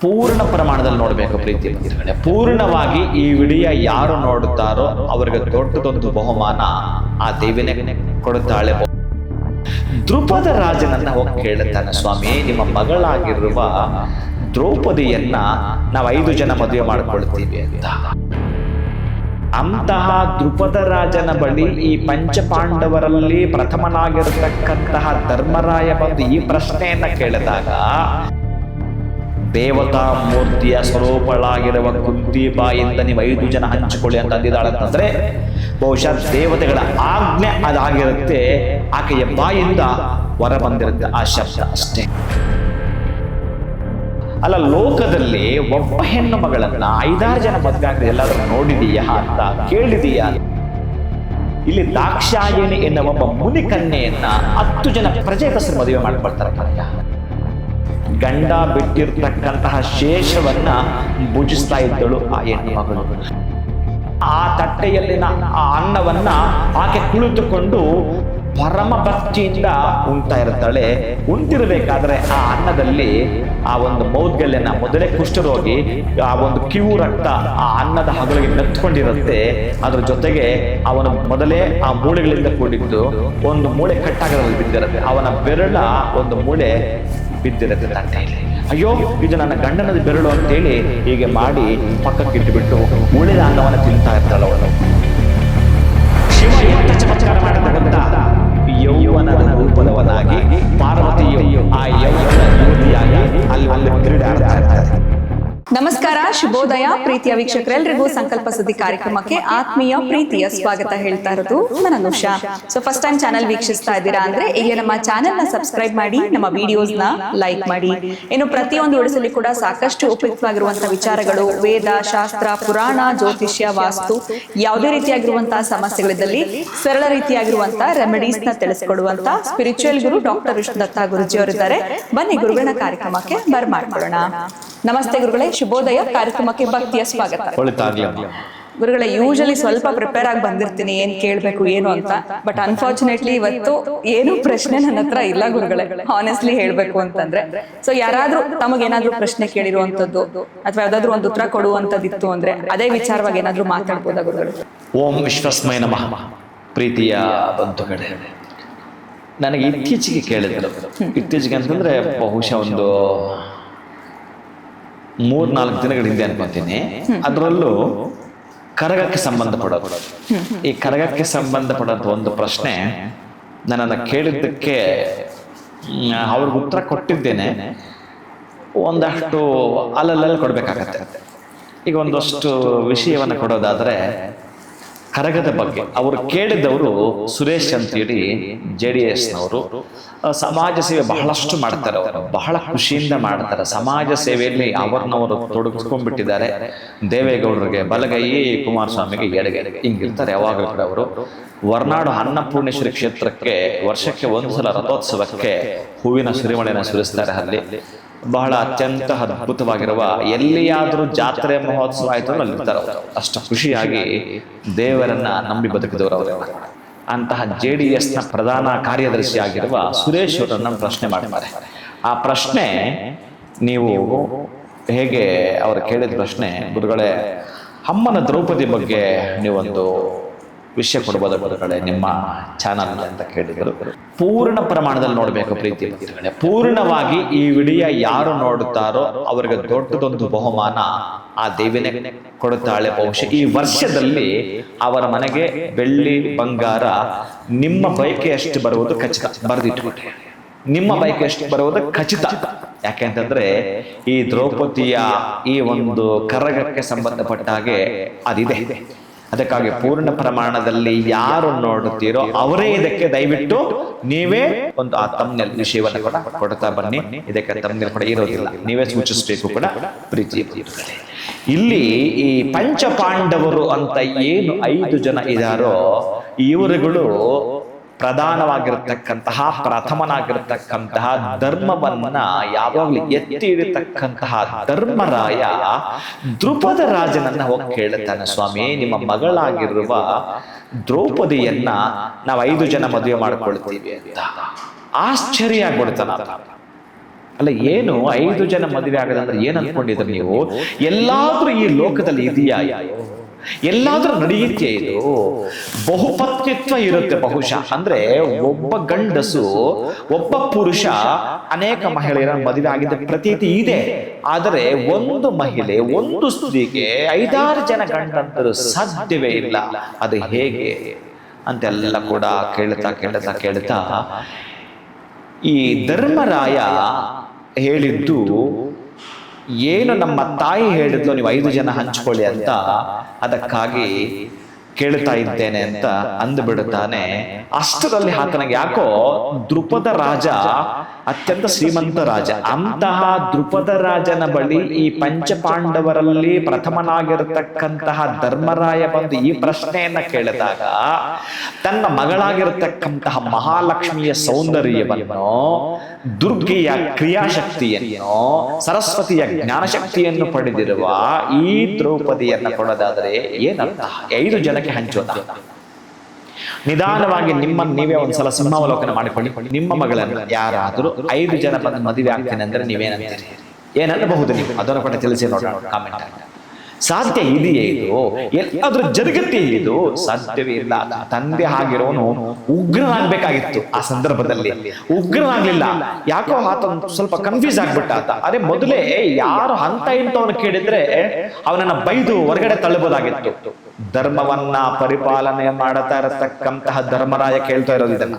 ಪೂರ್ಣ ಪ್ರಮಾಣದಲ್ಲಿ ನೋಡಬೇಕು ಪ್ರೀತಿ ಬಂಧುಗಳೇ. ಪೂರ್ಣವಾಗಿ ಈ ವಿಡಿಯೋ ಯಾರು ನೋಡುತ್ತಾರೋ ಅವರಿಗೆ ದೊಡ್ಡದೊಂದು ಬಹುಮಾನ ಆ ದೇವಿನೇ ಕೊಡುತ್ತಾಳೆ. ದ್ರುಪದ ರಾಜನನ್ನ ಹೋಗಿ ಕೇಳುತ್ತಾನೆ, ಸ್ವಾಮಿ ನಿಮ್ಮ ಮಗಳಾಗಿರುವ ದ್ರೌಪದಿಯನ್ನ ನಾವು 5 ಜನ ಮದುವೆ ಮಾಡಿಕೊಳ್ತೀವಿ ಅಂತ. ಅಂತಹ ದ್ರುಪದ ರಾಜನ ಬಳಿ ಈ ಪಂಚಪಾಂಡವರಲ್ಲಿ ಪ್ರಥಮನಾಗಿರತಕ್ಕಂತಹ ಧರ್ಮರಾಯ ಬಂದು ಈ ಪ್ರಶ್ನೆಯನ್ನ ಕೇಳಿದಾಗ, ದೇವತಾ ಮೂರ್ತಿಯ ಸ್ವರೂಪಳಾಗಿರುವ ಕುಂತಿ ಬಾಯಿಂದ ನೀವು 5 ಜನ ಹಂಚಿಕೊಳ್ಳಿ ಅಂತ ಅಂದಿದ್ದಾಳಂತಂದ್ರೆ ಬಹುಶಃ ದೇವತೆಗಳ ಆಜ್ಞೆ ಅದಾಗಿರುತ್ತೆ. ಆಕೆಯ ಬಾಯಿಂದ ಹೊರ ಬಂದಿರುತ್ತೆ ಆ ಶಬ್ದ ಅಷ್ಟೇ. ಅಲ್ಲ, ಲೋಕದಲ್ಲಿ ಒಬ್ಬ ಹೆಣ್ಣು ಮಗಳನ್ನ 5-6 ಜನ ಮದುವೆ ಆಗದೆ ಎಲ್ಲಾದ್ರೂ ನೋಡಿದೀಯಾ ಅಂತ ಕೇಳಿದೀಯಾ? ಇಲ್ಲಿ ದಾಕ್ಷಾಯಿಣಿ ಎನ್ನುವ ಒಬ್ಬ ಮುನಿ ಕನ್ಯೆಯನ್ನ 10 ಜನ ಪ್ರಜೆಗಸರು ಮದುವೆ ಮಾಡ್ಕೊಳ್ತಾರೆ. ಗಂಡ ಬಿಟ್ಟಿರ್ತಕ್ಕಂತಹ ಶೇಷವನ್ನ ಭುಜಿಸ್ತಾ ಇದ್ದಳು ಆ ಹೆಣ್ಣು ಮಗಳು. ಆ ತಟ್ಟೆಯಲ್ಲಿನ ಆ ಅನ್ನವನ್ನ ಆಕೆ ಕುಳಿತುಕೊಂಡು ಪರಮ ಭಕ್ತಿಯಿಂದ ಉಣ್ತಾ ಇರ್ತಾಳೆ. ಉಂಟಿರಬೇಕಾದ್ರೆ ಆ ಅನ್ನದಲ್ಲಿ ಆ ಒಂದು ಮೌದ್ಗಲ್ಯನ ಮೊದಲೇ ಕುಷ್ಠರೋಗಿ ಆ ಒಂದು ಕಿವು ರಕ್ತ ಆ ಅನ್ನದ ಹಗಳಿಗೆ ಮೆತ್ಕೊಂಡಿರುತ್ತೆ. ಅದ್ರ ಜೊತೆಗೆ ಅವನ ಮೊದಲೇ ಆ ಮೂಳೆಗಳಿಂದ ಕೂಡಿದ್ದು ಒಂದು ಮೂಳೆ ಕಟ್ಟಾಗದಲ್ಲಿ ಬಿದ್ದಿರುತ್ತೆ. ಅವನ ಬೆರಳ ಒಂದು ಮೂಳೆ ಬಿದ್ದಿರುತ್ತೆ ತಟ್ಟೆಯಲ್ಲಿ. ಅಯ್ಯೋ, ಇದು ನನ್ನ ಗಂಡನದ ಬೆರಳು ಅಂತೇಳಿ ಹೀಗೆ ಮಾಡಿ ಪಕ್ಕಕ್ಕಿಟ್ಟುಬಿಟ್ಟು ಉಳಿದ ಅನ್ನವನ್ನು ತಿಂತಾ ಇರ್ತಾಳೆ ಅವಳು. ಶಿವ ಎಂತ ಚಮತ್ಕಾರ ಮಾಡಿದ ಯೌವನದ ರೂಪದವನಾಗಿ ಪಾರ್ವತಿಯು ಆ ಯೌವನದ ಯುವತಿಯಾಗಿ ಅಲ್ಲಿ ಕ್ರೀಡಾಡ್ತಾ ಇರ್ತಾರೆ. ನಮಸ್ಕಾರ, ಶುಭೋದಯ ಪ್ರೀತಿಯ ವೀಕ್ಷಕರೆಲ್ಲರಿಗೂ ಸಂಕಲ್ಪ ಸುದ್ದಿ ಕಾರ್ಯಕ್ರಮಕ್ಕೆ ಆತ್ಮೀಯ ಪ್ರೀತಿಯ ಸ್ವಾಗತ ಹೇಳ್ತಾ ಇರೋದು ನಾನು Anusha. So first time channel ವೀಕ್ಷಿಸ್ತಾ ಇದ್ದೀರಾ ಅಂದ್ರೆ ಈಗ ನಮ್ಮ ಚಾನೆಲ್ ನ ಸಬ್ಸ್ಕ್ರೈಬ್ ಮಾಡಿ, ನಮ್ಮ ವಿಡಿಯೋಸ್ ನ ಲೈಕ್ ಮಾಡಿ. ಇನ್ನು ಪ್ರತಿಯೊಂದು ವಿಡಿಯೋದಲ್ಲಿ ಕೂಡ ಸಾಕಷ್ಟು ಉಪಯುಕ್ತವಾಗಿರುವಂತಹ ವಿಚಾರಗಳು, ವೇದ, ಶಾಸ್ತ್ರ, ಪುರಾಣ, ಜ್ಯೋತಿಷ್ಯ, ವಾಸ್ತು, ಯಾವುದೇ ರೀತಿಯಾಗಿರುವಂತಹ ಸಮಸ್ಯೆಗಳಿದ್ದಲ್ಲಿ ಸರಳ ರೀತಿಯಾಗಿರುವಂತಹ ರೆಮಿಡೀಸ್ ನ ತಿಳಿಸಿಕೊಡುವಂತ ಸ್ಪಿರಿಚುವಲ್ ಗುರು ಡಾಕ್ಟರ್ ವಿಷ್ಣು ದತ್ತ ಗುರುಜಿ ಅವರಿದ್ದಾರೆ. ಬನ್ನಿ ಗುರುಗಳ ಕಾರ್ಯಕ್ರಮಕ್ಕೆ ಬರ್ಮಾಡ್ಕೊಳ್ಳೋಣ. ನಮಸ್ತೆ ಗುರುಗಳೇ, ಶುಭೋದಯ. ಕಾರ್ಯಕ್ರಮಕ್ಕೆ ಭಕ್ತಿಯ ಸ್ವಾಗತ. ಗುರುಗಳೇ, ಯೂಶಲಿ ಸ್ವಲ್ಪ ಪ್ರಿಪೇರ್ ಆಗಿ ಬಂದಿರ್ತೀನಿ ಏನ್ ಕೇಳ್ಬೇಕು ಏನು ಅಂತ. ಬಟ್ ಅನ್ಫಾರ್ಚುನೇಟ್ಲಿ ಇವತ್ತು ಏನು ಪ್ರಶ್ನೆ ನನ್ನ ಹತ್ರ ಇಲ್ಲ ಗುರುಗಳೇ, ಹಾನೆಸ್ಟ್ಲಿ ಹೇಳ್ಬೇಕು ಅಂತಂದ್ರೆ. ಸೊ ಯಾರಾದ್ರೂ ತಮಗೇನಾದ್ರೂ ಪ್ರಶ್ನೆ ಕೇಳಿರುವಂತದ್ದು ಅಥವಾ ಯಾವ್ದಾದ್ರು ಒಂದು ಉತ್ತರ ಕೊಡುವಂತದ್ದಿತ್ತು ಅಂದ್ರೆ ಅದೇ ವಿಚಾರವಾಗಿ ಏನಾದ್ರೂ ಮಾತಾಡ್ಬೋದಾ ಗುರುಗಳು? ಓಂ ವಿಶ್ವಸ್ಮೈ ನಮಃ. ಪ್ರೀತಿಯ ಬಂಧುಗಳೇ, ನನಗೆ ಇತ್ತೀಚೆಗೆ ಕೇಳಿದ್ರು, ಇತ್ತೀಚೆಗೆ ಅಂತಂದ್ರೆ ಬಹುಶಃ ಒಂದು 3-4 ದಿನಗಳ ಹಿಂದೆ ಅನ್ಕೊಂತೀನಿ. ಅದರಲ್ಲೂ ಕರಗಕ್ಕೆ ಸಂಬಂಧಪಡೋದು, ಈ ಕರಗಕ್ಕೆ ಸಂಬಂಧಪಡೋದು ಒಂದು ಪ್ರಶ್ನೆ ನನ್ನನ್ನು ಕೇಳಿದ್ದಕ್ಕೆ ಅವ್ರಿಗೆ ಉತ್ತರ ಕೊಟ್ಟಿದ್ದೇನೆ. ಒಂದಷ್ಟು ಅಲ್ಲಲ್ಲಿ ಕೊಡಬೇಕಾಗತ್ತೆ. ಈಗ ಒಂದಷ್ಟು ವಿಷಯವನ್ನು ಕೊಡೋದಾದರೆ ಕರಗದ ಬಗ್ಗೆ ಅವರು ಕೇಳಿದವರು ಸುರೇಶ್ ಅಂತೇಳಿ JDSನವರು. ಸಮಾಜ ಸೇವೆ ಬಹಳಷ್ಟು ಮಾಡ್ತಾರೆ. ಅವರು ಬಹಳ ಖುಷಿಯಿಂದ ಮಾಡ್ತಾರೆ. ಸಮಾಜ ಸೇವೆಯಲ್ಲಿ ಅವರನ್ನವರು ತೊಡಗಿಸ್ಕೊಂಡ್ಬಿಟ್ಟಿದ್ದಾರೆ. ದೇವೇಗೌಡರಿಗೆ ಬಲಗೈ, ಕುಮಾರಸ್ವಾಮಿಗೆ ಎಡಗೈ, ಹಿಂಗಿರ್ತಾರೆ ಯಾವಾಗಲೂ ಕೂಡ ಅವರು. ವರ್ನಾಡು ಅನ್ನಪೂರ್ಣೇಶ್ವರಿ ಕ್ಷೇತ್ರಕ್ಕೆ ವರ್ಷಕ್ಕೆ 1 ಸಲ ರಥೋತ್ಸವಕ್ಕೆ ಹೂವಿನ ಸುರಿಮಳೆಯನ್ನು ಸುರಿಸ್ತಾರೆ. ಅಲ್ಲಿ ಬಹಳ ಅತ್ಯಂತ ಅದ್ಭುತವಾಗಿರುವ, ಎಲ್ಲಿಯಾದರೂ ಜಾತ್ರೆ ಮಹೋತ್ಸವ ಆಯಿತು ಅಂದ್ರೆ ಅಲ್ಲಿರ್ತಾರೆ ಅವರು. ಅಷ್ಟು ಖುಷಿಯಾಗಿ ದೇವರನ್ನ ನಂಬಿ ಬದುಕಿದವರು ಅವರೆಲ್ಲ. ಅಂತಹ JDSನ ಪ್ರಧಾನ ಕಾರ್ಯದರ್ಶಿ ಆಗಿರುವ ಸುರೇಶ್ ಅವರನ್ನ ಪ್ರಶ್ನೆ ಮಾಡ್ತಾರೆ. ಆ ಪ್ರಶ್ನೆ ನೀವು ಹೇಗೆ ಅವರು ಕೇಳಿದ ಪ್ರಶ್ನೆ, ಗುರುಗಳೇ, ಅಮ್ಮನ ದ್ರೌಪದಿ ಬಗ್ಗೆ ನೀವೊಂದು ವಿಷಯ ಕೊಡ್ಬೋದು ಗುರುಗಳೇ ನಿಮ್ಮ ಚಾನಲ್ ಅಂತ ಕೇಳಿದರು. ಪೂರ್ಣ ಪ್ರಮಾಣದಲ್ಲಿ ನೋಡಬೇಕು ಪ್ರೀತಿ ಬಂಧುಗಳೇ. ಪೂರ್ಣವಾಗಿ ಈ ವಿಡಿಯೋ ಯಾರು ನೋಡುತ್ತಾರೋ ಅವರಿಗೆ ದೊಡ್ಡದೊಂದು ಬಹುಮಾನ ಆ ದೇವಿನೇ ಕೊಡುತ್ತಾಳೆ. ಬಹುಶಃ ಈ ವರ್ಷದಲ್ಲಿ ಅವರ ಮನೆಗೆ ಬೆಳ್ಳಿ, ಬಂಗಾರ ನಿಮ್ಮ ಬಯಕೆಯಷ್ಟು ಬರುವುದು ಖಚಿತ. ಬರೆದಿಟ್ಟುಬಿಟ್ಟೆ, ನಿಮ್ಮ ಬಯಕೆಯಷ್ಟು ಬರುವುದು ಖಚಿತ. ಯಾಕೆಂತಂದ್ರೆ ಈ ದ್ರೌಪದಿಯ ಈ ಒಂದು ಕರಗಕ್ಕೆ ಸಂಬಂಧಪಟ್ಟ ಹಾಗೆ ಅದಿದೆ. ಅದಕ್ಕಾಗಿ ಪೂರ್ಣ ಪ್ರಮಾಣದಲ್ಲಿ ಯಾರು ನೋಡುತ್ತೀರೋ ಅವರೇ ಇದಕ್ಕೆ ದಯವಿಟ್ಟು ನೀವೇ ಒಂದು ಆ ತಮ್ನೆಲ್ ವಿಷಯವನ್ನು ಕೂಡ ಕೊಡ್ತಾ ಬನ್ನಿ. ಇದಕ್ಕೆ ತಮ್ನೆಲ್ ಕೂಡ ಇರೋದಿಲ್ಲ, ನೀವೇ ಸೂಚಿಸಬೇಕು ಕೂಡ ಪ್ರೀತಿ. ಇಲ್ಲಿ ಈ ಪಂಚಪಾಂಡವರು ಅಂತ ಏನು 5 ಜನ ಇದ್ದಾರೋ ಇವರುಗಳು ಪ್ರಧಾನವಾಗಿರತಕ್ಕಂತಹ, ಪ್ರಥಮನಾಗಿರತಕ್ಕಂತಹ ಧರ್ಮವನ್ನ ಯಾವಾಗಲೂ ಎತ್ತಿ ಹಿಡಿತಕ್ಕಂತಹ ಧರ್ಮರಾಯ ದ್ರುಪದ ರಾಜನನ್ನ ಹೋಗಿ ಕೇಳುತ್ತಾನೆ, ಸ್ವಾಮಿ ನಿಮ್ಮ ಮಗಳಾಗಿರುವ ದ್ರೌಪದಿಯನ್ನ ನಾವು 5 ಜನ ಮದುವೆ ಮಾಡಿಕೊಳ್ತೀವಿ ಅಂತ. ಆಶ್ಚರ್ಯ ಆಗ್ಬಿಡ್ತಾನ. ಅಲ್ಲ ಏನು 5 ಜನ ಮದುವೆ ಆಗದಂದ್ರೆ ಏನ್ ಅನ್ಕೊಂಡಿದ್ರೆ ನೀವು? ಎಲ್ಲಾದ್ರೂ ಈ ಲೋಕದಲ್ಲಿ ಇದೆಯಾ? ಎಲ್ಲಾದ್ರೂ ನಡೆಯುತ್ತೆ ಇದು? ಬಹುಪತ್ನಿತ್ವ ಇರುತ್ತೆ ಬಹುಶಃ. ಅಂದ್ರೆ ಒಬ್ಬ ಗಂಡಸು ಒಬ್ಬ ಪುರುಷ ಅನೇಕ ಮಹಿಳೆಯರ ಮದುವೆ ಆಗಿದ್ದ ಪ್ರತೀತಿ ಇದೆ. ಆದರೆ ಒಂದು ಮಹಿಳೆ ಒಂದು ಸ್ತ್ರೀಗೆ 5-6 ಜನ ಗಂಡಂತರು ಸಾಧ್ಯವೇ ಇಲ್ಲ. ಅದು ಹೇಗೆ ಅಂತೆಲ್ಲ ಕೂಡ ಕೇಳ್ತಾ ಈ ಧರ್ಮರಾಯ ಹೇಳಿದ್ದು ಏನು ನಮ್ಮ ತಾಯಿ ಹೇಳಿದ್ಲು, ನೀವು 5 ಜನ ಹಂಚ್ಕೊಳ್ಳಿ ಅಂತ, ಅದಕ್ಕಾಗಿ ಕೇಳ್ತಾ ಇದ್ದೇನೆ ಅಂತ ಅಂದುಬಿಡುತ್ತಾನೆ. ಅಷ್ಟರಲ್ಲಿ ಆತನಿಗೆ ಯಾಕೋ ದ್ರುಪದ ರಾಜ ಅತ್ಯಂತ ಶ್ರೀಮಂತ ರಾಜ, ಅಂತಹ ದ್ರುಪದ ರಾಜನ ಬಳಿ ಈ ಪಂಚಪಾಂಡವರಲ್ಲಿ ಪ್ರಥಮನಾಗಿರತಕ್ಕಂತಹ ಧರ್ಮರಾಯ ಬಂದು ಈ ಪ್ರಶ್ನೆಯನ್ನ ಕೇಳಿದಾಗ ತನ್ನ ಮಗಳಾಗಿರತಕ್ಕಂತಹ ಮಹಾಲಕ್ಷ್ಮಿಯ ಸೌಂದರ್ಯವನ್ನು, ದುರ್ಗೆಯ ಕ್ರಿಯಾಶಕ್ತಿಯನ್ನು, ಸರಸ್ವತಿಯ ಜ್ಞಾನಶಕ್ತಿಯನ್ನು ಪಡೆದಿರುವ ಈ ದ್ರೌಪದಿಯನ್ನ ಕೊಡೋದಾದರೆ ಏನರ್ಥ? 5 ಜನಕ್ಕೆ ಹಂಚೋದ? ನಿಧಾನವಾಗಿ ನಿಮ್ಮನ್ನು ನೀವೇ ಒಂದ್ಸಲ ಸಿಂಹಾವಲೋಕನ ಮಾಡಿಕೊಳ್ಳಿ. ನಿಮ್ಮ ಮಗಳನ್ನು ಯಾರಾದರೂ 5 ಜನ ಬಂದು ಮದುವೆ ಆಗ್ತೇನೆ ಅಂದ್ರೆ ನೀವೇನಂತೀರಿ? ಏನನ್ನಬಹುದು ನೀವು? ಅದನ್ನು ಕೂಡ ತಿಳಿಸಿ ನೋಡೋಣ ಕಾಮೆಂಟ್. ಸಾಧ್ಯ ಇದೆಯೇ ಇದು? ಎಲ್ಲಾದ್ರೂ ಜರುಗತ್ತೆ ಇದು? ಸಾಧ್ಯವೇ ಇಲ್ಲ. ತಂದೆ ಆಗಿರೋನು ಉಗ್ರನಾಗ್ಬೇಕಾಗಿತ್ತು. ಆ ಸಂದರ್ಭದಲ್ಲಿ ಉಗ್ರನಾಗ್ಲಿಲ್ಲ. ಯಾಕೋ ಆತ ಸ್ವಲ್ಪ ಕನ್ಫ್ಯೂಸ್ ಆಗ್ಬಿಟ್ಟ ಆತ. ಅರೆ ಮೊದಲೇ ಯಾರು ಹಂತ ಇಂತವನು ಕೇಳಿದ್ರೆ ಅವನನ್ನ ಬೈದು ಹೊರಗಡೆ ತಳ್ಳಬಹುದಾಗಿತ್ತು. ಧರ್ಮವನ್ನ ಪರಿಪಾಲನೆ ಮಾಡುತ್ತಾ ಇರತಕ್ಕಂತಹ ಧರ್ಮರಾಯ ಕೇಳ್ತಾ ಇರೋದು ಇದನ್ನ,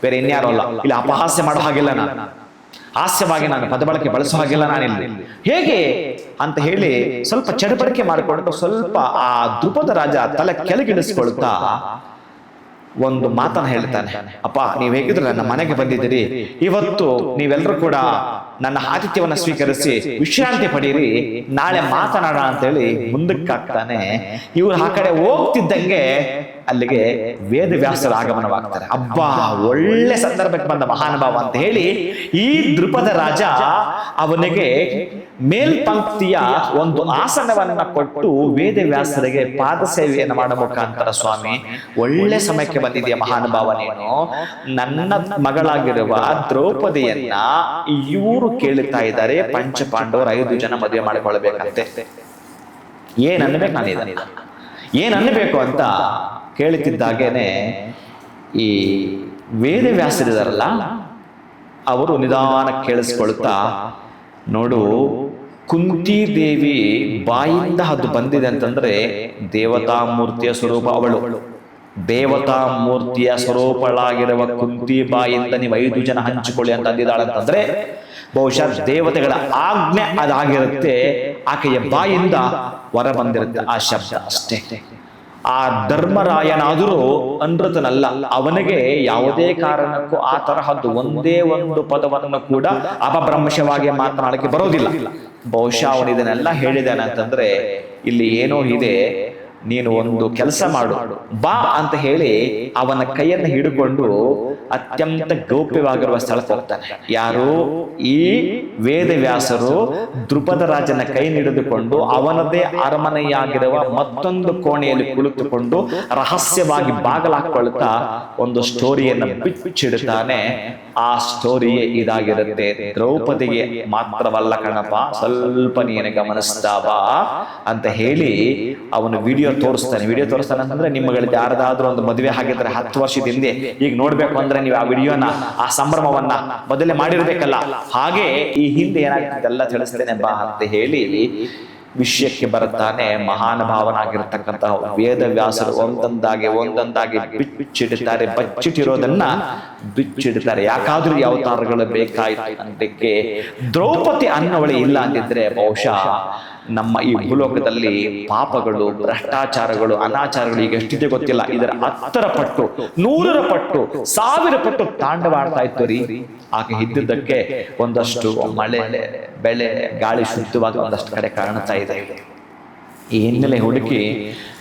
ಬೇರೆ ಇನ್ಯಾರು ಅಲ್ಲ. ಇಲ್ಲಿ ಅಪಹಾಸ್ಯ ಮಾಡೋ ಹಾಗಿಲ್ಲ, ನಾನು ಹಾಸ್ಯವಾಗಿ ನಾನು ಪದಬಳಕೆ ಬಳಸೋ ಹಾಗಿಲ್ಲ ನಾನಿಲ್ಲಿ. ಹೇಗೆ ಅಂತ ಹೇಳಿ ಸ್ವಲ್ಪ ಚಡಪಡಿಕೆ ಮಾಡಿಕೊಂಡು ಸ್ವಲ್ಪ ಆ ದ್ರುಪದ ರಾಜ ತಲೆ ಕೆಳಗಿಳಿಸ್ಕೊಳ್ತಾ ಒಂದು ಮಾತನ್ನ ಹೇಳ್ತಾನೆ. ಅಪ್ಪ, ನೀವ್ ಹೇಗಿದ್ರೆ ನನ್ನ ಮನೆಗೆ ಬಂದಿದ್ದೀರಿ, ಇವತ್ತು ನೀವೆಲ್ಲರೂ ಕೂಡ ನನ್ನ ಆತಿಥ್ಯವನ್ನ ಸ್ವೀಕರಿಸಿ ವಿಶ್ರಾಂತಿ ಪಡೀರಿ, ನಾಳೆ ಮಾತನಾಡೋಣ ಅಂತೇಳಿ ಮುಂದಕ್ಕಾಗ್ತಾನೆ. ಇವ್ರು ಆ ಕಡೆ ಹೋಗ್ತಿದ್ದಂಗೆ ಅಲ್ಲಿಗೆ ವೇದವ್ಯಾಸರ ಆಗಮನವಾಗ್ತಾರೆ. ಅಬ್ಬಾ, ಒಳ್ಳೆ ಸಂದರ್ಭಕ್ಕೆ ಬಂದ ಮಹಾನುಭಾವ ಅಂತ ಹೇಳಿ ಈ ದ್ರುಪದ ರಾಜ ಅವನಿಗೆ ಮೇಲ್ಪಂಕ್ತಿಯ ಒಂದು ಆಸನವನ್ನ ಕೊಟ್ಟು ವೇದವ್ಯಾಸರಿಗೆ ಪಾದ ಸೇವೆಯನ್ನು ಮಾಡೋ ಮುಖಾಂತರ, ಸ್ವಾಮಿ ಒಳ್ಳೆ ಸಮಯಕ್ಕೆ ಬಂದಿದೆಯಾ ಮಹಾನುಭಾವ, ನೀನು ನನ್ನ ಮಗಳಾಗಿರುವ ದ್ರೌಪದಿಯನ್ನ ಇವರು ಕೇಳುತ್ತಾ ಇದ್ದಾರೆ, ಪಂಚಪಾಂಡವರು 5 ಜನ ಮದುವೆ ಮಾಡಿಕೊಳ್ಬೇಕಂತೆ. ಏನ್ ಅನ್ಬೇಕು ನಾನು ಇದನ್ನ, ಏನ್ ಅನ್ಬೇಕು ಅಂತ ಕೇಳುತ್ತಿದ್ದಾಗೇನೆ ಈ ವೇದವ್ಯಾಸರಿದಾರಲ್ಲ ಅವರು ನಿಧಾನ ಕೇಳಿಸ್ಕೊಳ್ತಾ, ನೋಡು ಕುಂತಿ ದೇವಿ ಬಾಯಿಂದ ಅದು ಬಂದಿದೆ ಅಂತಂದ್ರೆ ದೇವತಾ ಮೂರ್ತಿಯ ಸ್ವರೂಪ ಅವಳು. ದೇವತಾ ಮೂರ್ತಿಯ ಸ್ವರೂಪಳಾಗಿರುವ ಕುಂತಿ ಬಾಯಿಂದ ನೀವು 5 ಜನ ಹಂಚಿಕೊಳ್ಳಿ ಅಂತ ಅಂದಿದ್ದಾಳಂತಂದ್ರೆ ಬಹುಶಃ ದೇವತೆಗಳ ಆಜ್ಞೆ ಅದಾಗಿರುತ್ತೆ. ಆಕೆಯ ಬಾಯಿಂದ ಹೊರ ಬಂದಿರುತ್ತೆ ಆ ಶಬ್ದ ಅಷ್ಟೇ. ಆ ಧರ್ಮರಾಯನಾದರೂ ಅನೃತನಲ್ಲ. ಅವನಿಗೆ ಯಾವುದೇ ಕಾರಣಕ್ಕೂ ಆ ತರಹದ್ದು ಒಂದೇ ಒಂದು ಪದವನ್ನು ಕೂಡ ಅಪಭ್ರಂಶವಾಗಿ ಮಾತನಾಡಕ್ಕೆ ಬರೋದಿಲ್ಲ. ಬಹುಶಃ ಅವನು ಇದನ್ನೆಲ್ಲ ಹೇಳಿದಾನೆ ಅಂತಂದ್ರೆ ಇಲ್ಲಿ ಏನೋ ಇದೆ, ನೀನು ಒಂದು ಕೆಲಸ ಮಾಡು ಬಾ ಅಂತ ಹೇಳಿ ಅವನ ಕೈಯನ್ನು ಹಿಡಿಕೊಂಡು ಅತ್ಯಂತ ಗೌಪ್ಯವಾಗಿರುವ ಸ್ಥಳಕ್ಕೆ ಹೋಗ್ತಾನೆ. ಯಾರು? ಈ ವೇದವ್ಯಾಸರು ದ್ರುಪದ ರಾಜನ ಕೈ ಹಿಡಿದುಕೊಂಡು ಅವನದೇ ಅರಮನೆಯಾಗಿರುವ ಮತ್ತೊಂದು ಕೋಣೆಯಲ್ಲಿ ಕುಳಿತುಕೊಂಡು ರಹಸ್ಯವಾಗಿ ಬಾಗಲಾಕೊಳ್ತಾ ಒಂದು ಸ್ಟೋರಿಯನ್ನು ಬಿಚ್ಚಿಡುತ್ತಾನೆ. ಆ ಸ್ಟೋರಿಯೇ ಇದಾಗಿರುತ್ತೆ. ದ್ರೌಪದಿಗೆ ಮಾತ್ರವಲ್ಲ ಕಣಪ್ಪ, ಸ್ವಲ್ಪ ನೀನು ಗಮನಿಸ್ತಾವಾ ಅಂತ ಹೇಳಿ ಅವನು ವಿಡಿಯೋ ತೋರಿಸ್ತಾನೆ. ವಿಡಿಯೋ ತೋರಿಸ್ತಾನೆ ಅಂತಂದ್ರೆ ನಿಮ್ಮಗಳಿಗೆ ಯಾರದಾದ್ರೂ ಒಂದು ಮದುವೆ ಆಗಿದ್ರೆ 10 ವರ್ಷದ ಹಿಂದೆ ಈಗ ನೋಡ್ಬೇಕು ಅಂದ್ರೆ ನೀವು ಆ ವಿಡಿಯೋನ, ಆ ಸಂಭ್ರಮವನ್ನ ಮೊದಲೇ ಮಾಡಿರ್ಬೇಕಲ್ಲ. ಹಾಗೆ ಈ ಹಿಂದೆ ಏನಾಗ್ತದೆಲ್ಲ ತಿಳಿಸ್ತೇನೆ ಬಾ ಅಂತ ಹೇಳಿ ವಿಷಯಕ್ಕೆ ಬರುತ್ತಾನೆ. ಮಹಾನುಭಾವನಾಗಿರ್ತಕ್ಕಂತಹ ವೇದವ್ಯಾಸರು ಒಂದೊಂದಾಗಿ ಬಿಚ್ಚಿಡುತ್ತಾರೆ. ಬಚ್ಚಿಟ್ಟಿರೋದನ್ನ ಬಿಚ್ಚಿಡುತ್ತಾರೆ. ಯಾಕಾದ್ರೂ ಈ ಅವತಾರಗಳು ಬೇಕಾಯ್ತು ಅಂತಕ್ಕೆ ದ್ರೌಪದಿ ಅನ್ನವಳಿ ಇಲ್ಲ ಅಂತಿದ್ರೆ ಬಹುಶಃ ನಮ್ಮ ಈ ಭೂಲೋಕದಲ್ಲಿ ಪಾಪಗಳು, ಭ್ರಷ್ಟಾಚಾರಗಳು, ಅನಾಚಾರಗಳು ಈಗ ಎಷ್ಟಿದೆ ಗೊತ್ತಿಲ್ಲ. ಇದರ 10 ಪಟ್ಟು, 100 ಪಟ್ಟು, 1000 ಪಟ್ಟು ತಾಂಡವಾಡ್ತಾ ಇತ್ತು ರೀ. ಆಕೆ ಇದ್ದಿದ್ದಕ್ಕೆ ಒಂದಷ್ಟು ಮಳೆ, ಬೆಳೆ, ಗಾಳಿ ಶುದ್ಧವಾಗಿ ಒಂದಷ್ಟು ಕಡೆ ಕಾಣ್ತಾ ಇದೆ. ಈ ಹಿನ್ನೆಲೆ ಹುಡುಕಿ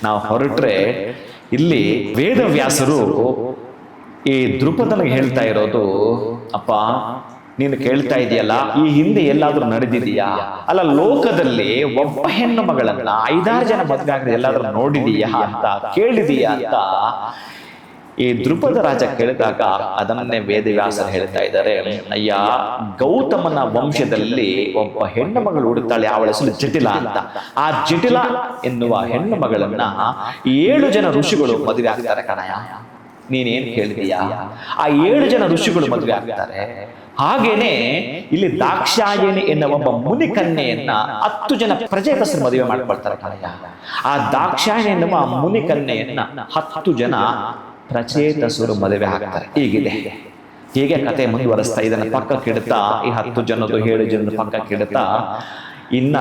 ನಾವು ಹೊರಟ್ರೆ ಇಲ್ಲಿ ವೇದವ್ಯಾಸರು ಈ ದ್ರುಪದನಿಗೆ ಹೇಳ್ತಾ ಇರೋದು, ಅಪ್ಪ ನೀನು ಕೇಳ್ತಾ ಇದೆಯಲ್ಲ, ಈ ಹಿಂದೆ ಎಲ್ಲಾದ್ರೂ ನಡೆದಿದೆಯಾ? ಅಲ್ಲ, ಲೋಕದಲ್ಲಿ ಒಬ್ಬ ಹೆಣ್ಣು ಮಗಳನ್ನ 5-6 ಜನ ಮದುವೆ ಎಲ್ಲಾದ್ರೂ ನೋಡಿದೀಯಾ ಅಂತ ಕೇಳಿದೀಯಾ ಅಂತ ಈ ದ್ರುಪದ ರಾಜ ಕೇಳಿದಾಗ ಅದನ್ನೇ ವೇದವ್ಯಾಸರು ಹೇಳ್ತಾ ಇದ್ದಾರೆ, ಅಯ್ಯ, ಗೌತಮನ ವಂಶದಲ್ಲಿ ಒಬ್ಬ ಹೆಣ್ಣು ಮಗಳು ಹುಡುಕ್ತಾಳೆ, ಅವಳ ಹೆಸರು ಜಟಿಲ ಅಂತ. ಆ ಜಟಿಲ ಎನ್ನುವ ಹೆಣ್ಣು ಮಗಳನ್ನ 7 ಜನ ಋಷಿಗಳು ಮದುವೆ ಆಗ್ತಾರೆ ಕಣಯ್ಯ. ನೀನೇನ್ ಕೇಳಿದೀಯಾ? ಆ 7 ಜನ ಋಷಿಗಳು ಮದುವೆ ಆಗ್ತಾರೆ. ಹಾಗೇನೆ ಇಲ್ಲಿ ದಾಕ್ಷಾಯಣಿ ಎನ್ನುವ ಒಬ್ಬ ಮುನಿಕನ್ಯೆಯನ್ನ 10 ಜನ ಪ್ರಜೇತಸರು ಮದುವೆ ಮಾಡ್ಕೊಳ್ತಾರೆ ಕಣಯ್ಯ. ಆ ದಾಕ್ಷಾಯಣಿ ಎನ್ನುವ ಮುನಿಕನ್ಯೆಯನ್ನ 10 ಜನ ಪ್ರಚೇತಸರು ಮದುವೆ ಆಗ್ತಾರೆ. ಹೀಗೆ ಕತೆ ಮುಂದುವರಿಸ್ತಾ ಇದನ್ನ ಪಕ್ಕಕ್ಕಿಡುತ್ತಾ ಈ 10 ಜನರು 7 ಜನರು ಪಕ್ಕಕ್ಕಿಡುತ್ತಾ ಇನ್ನ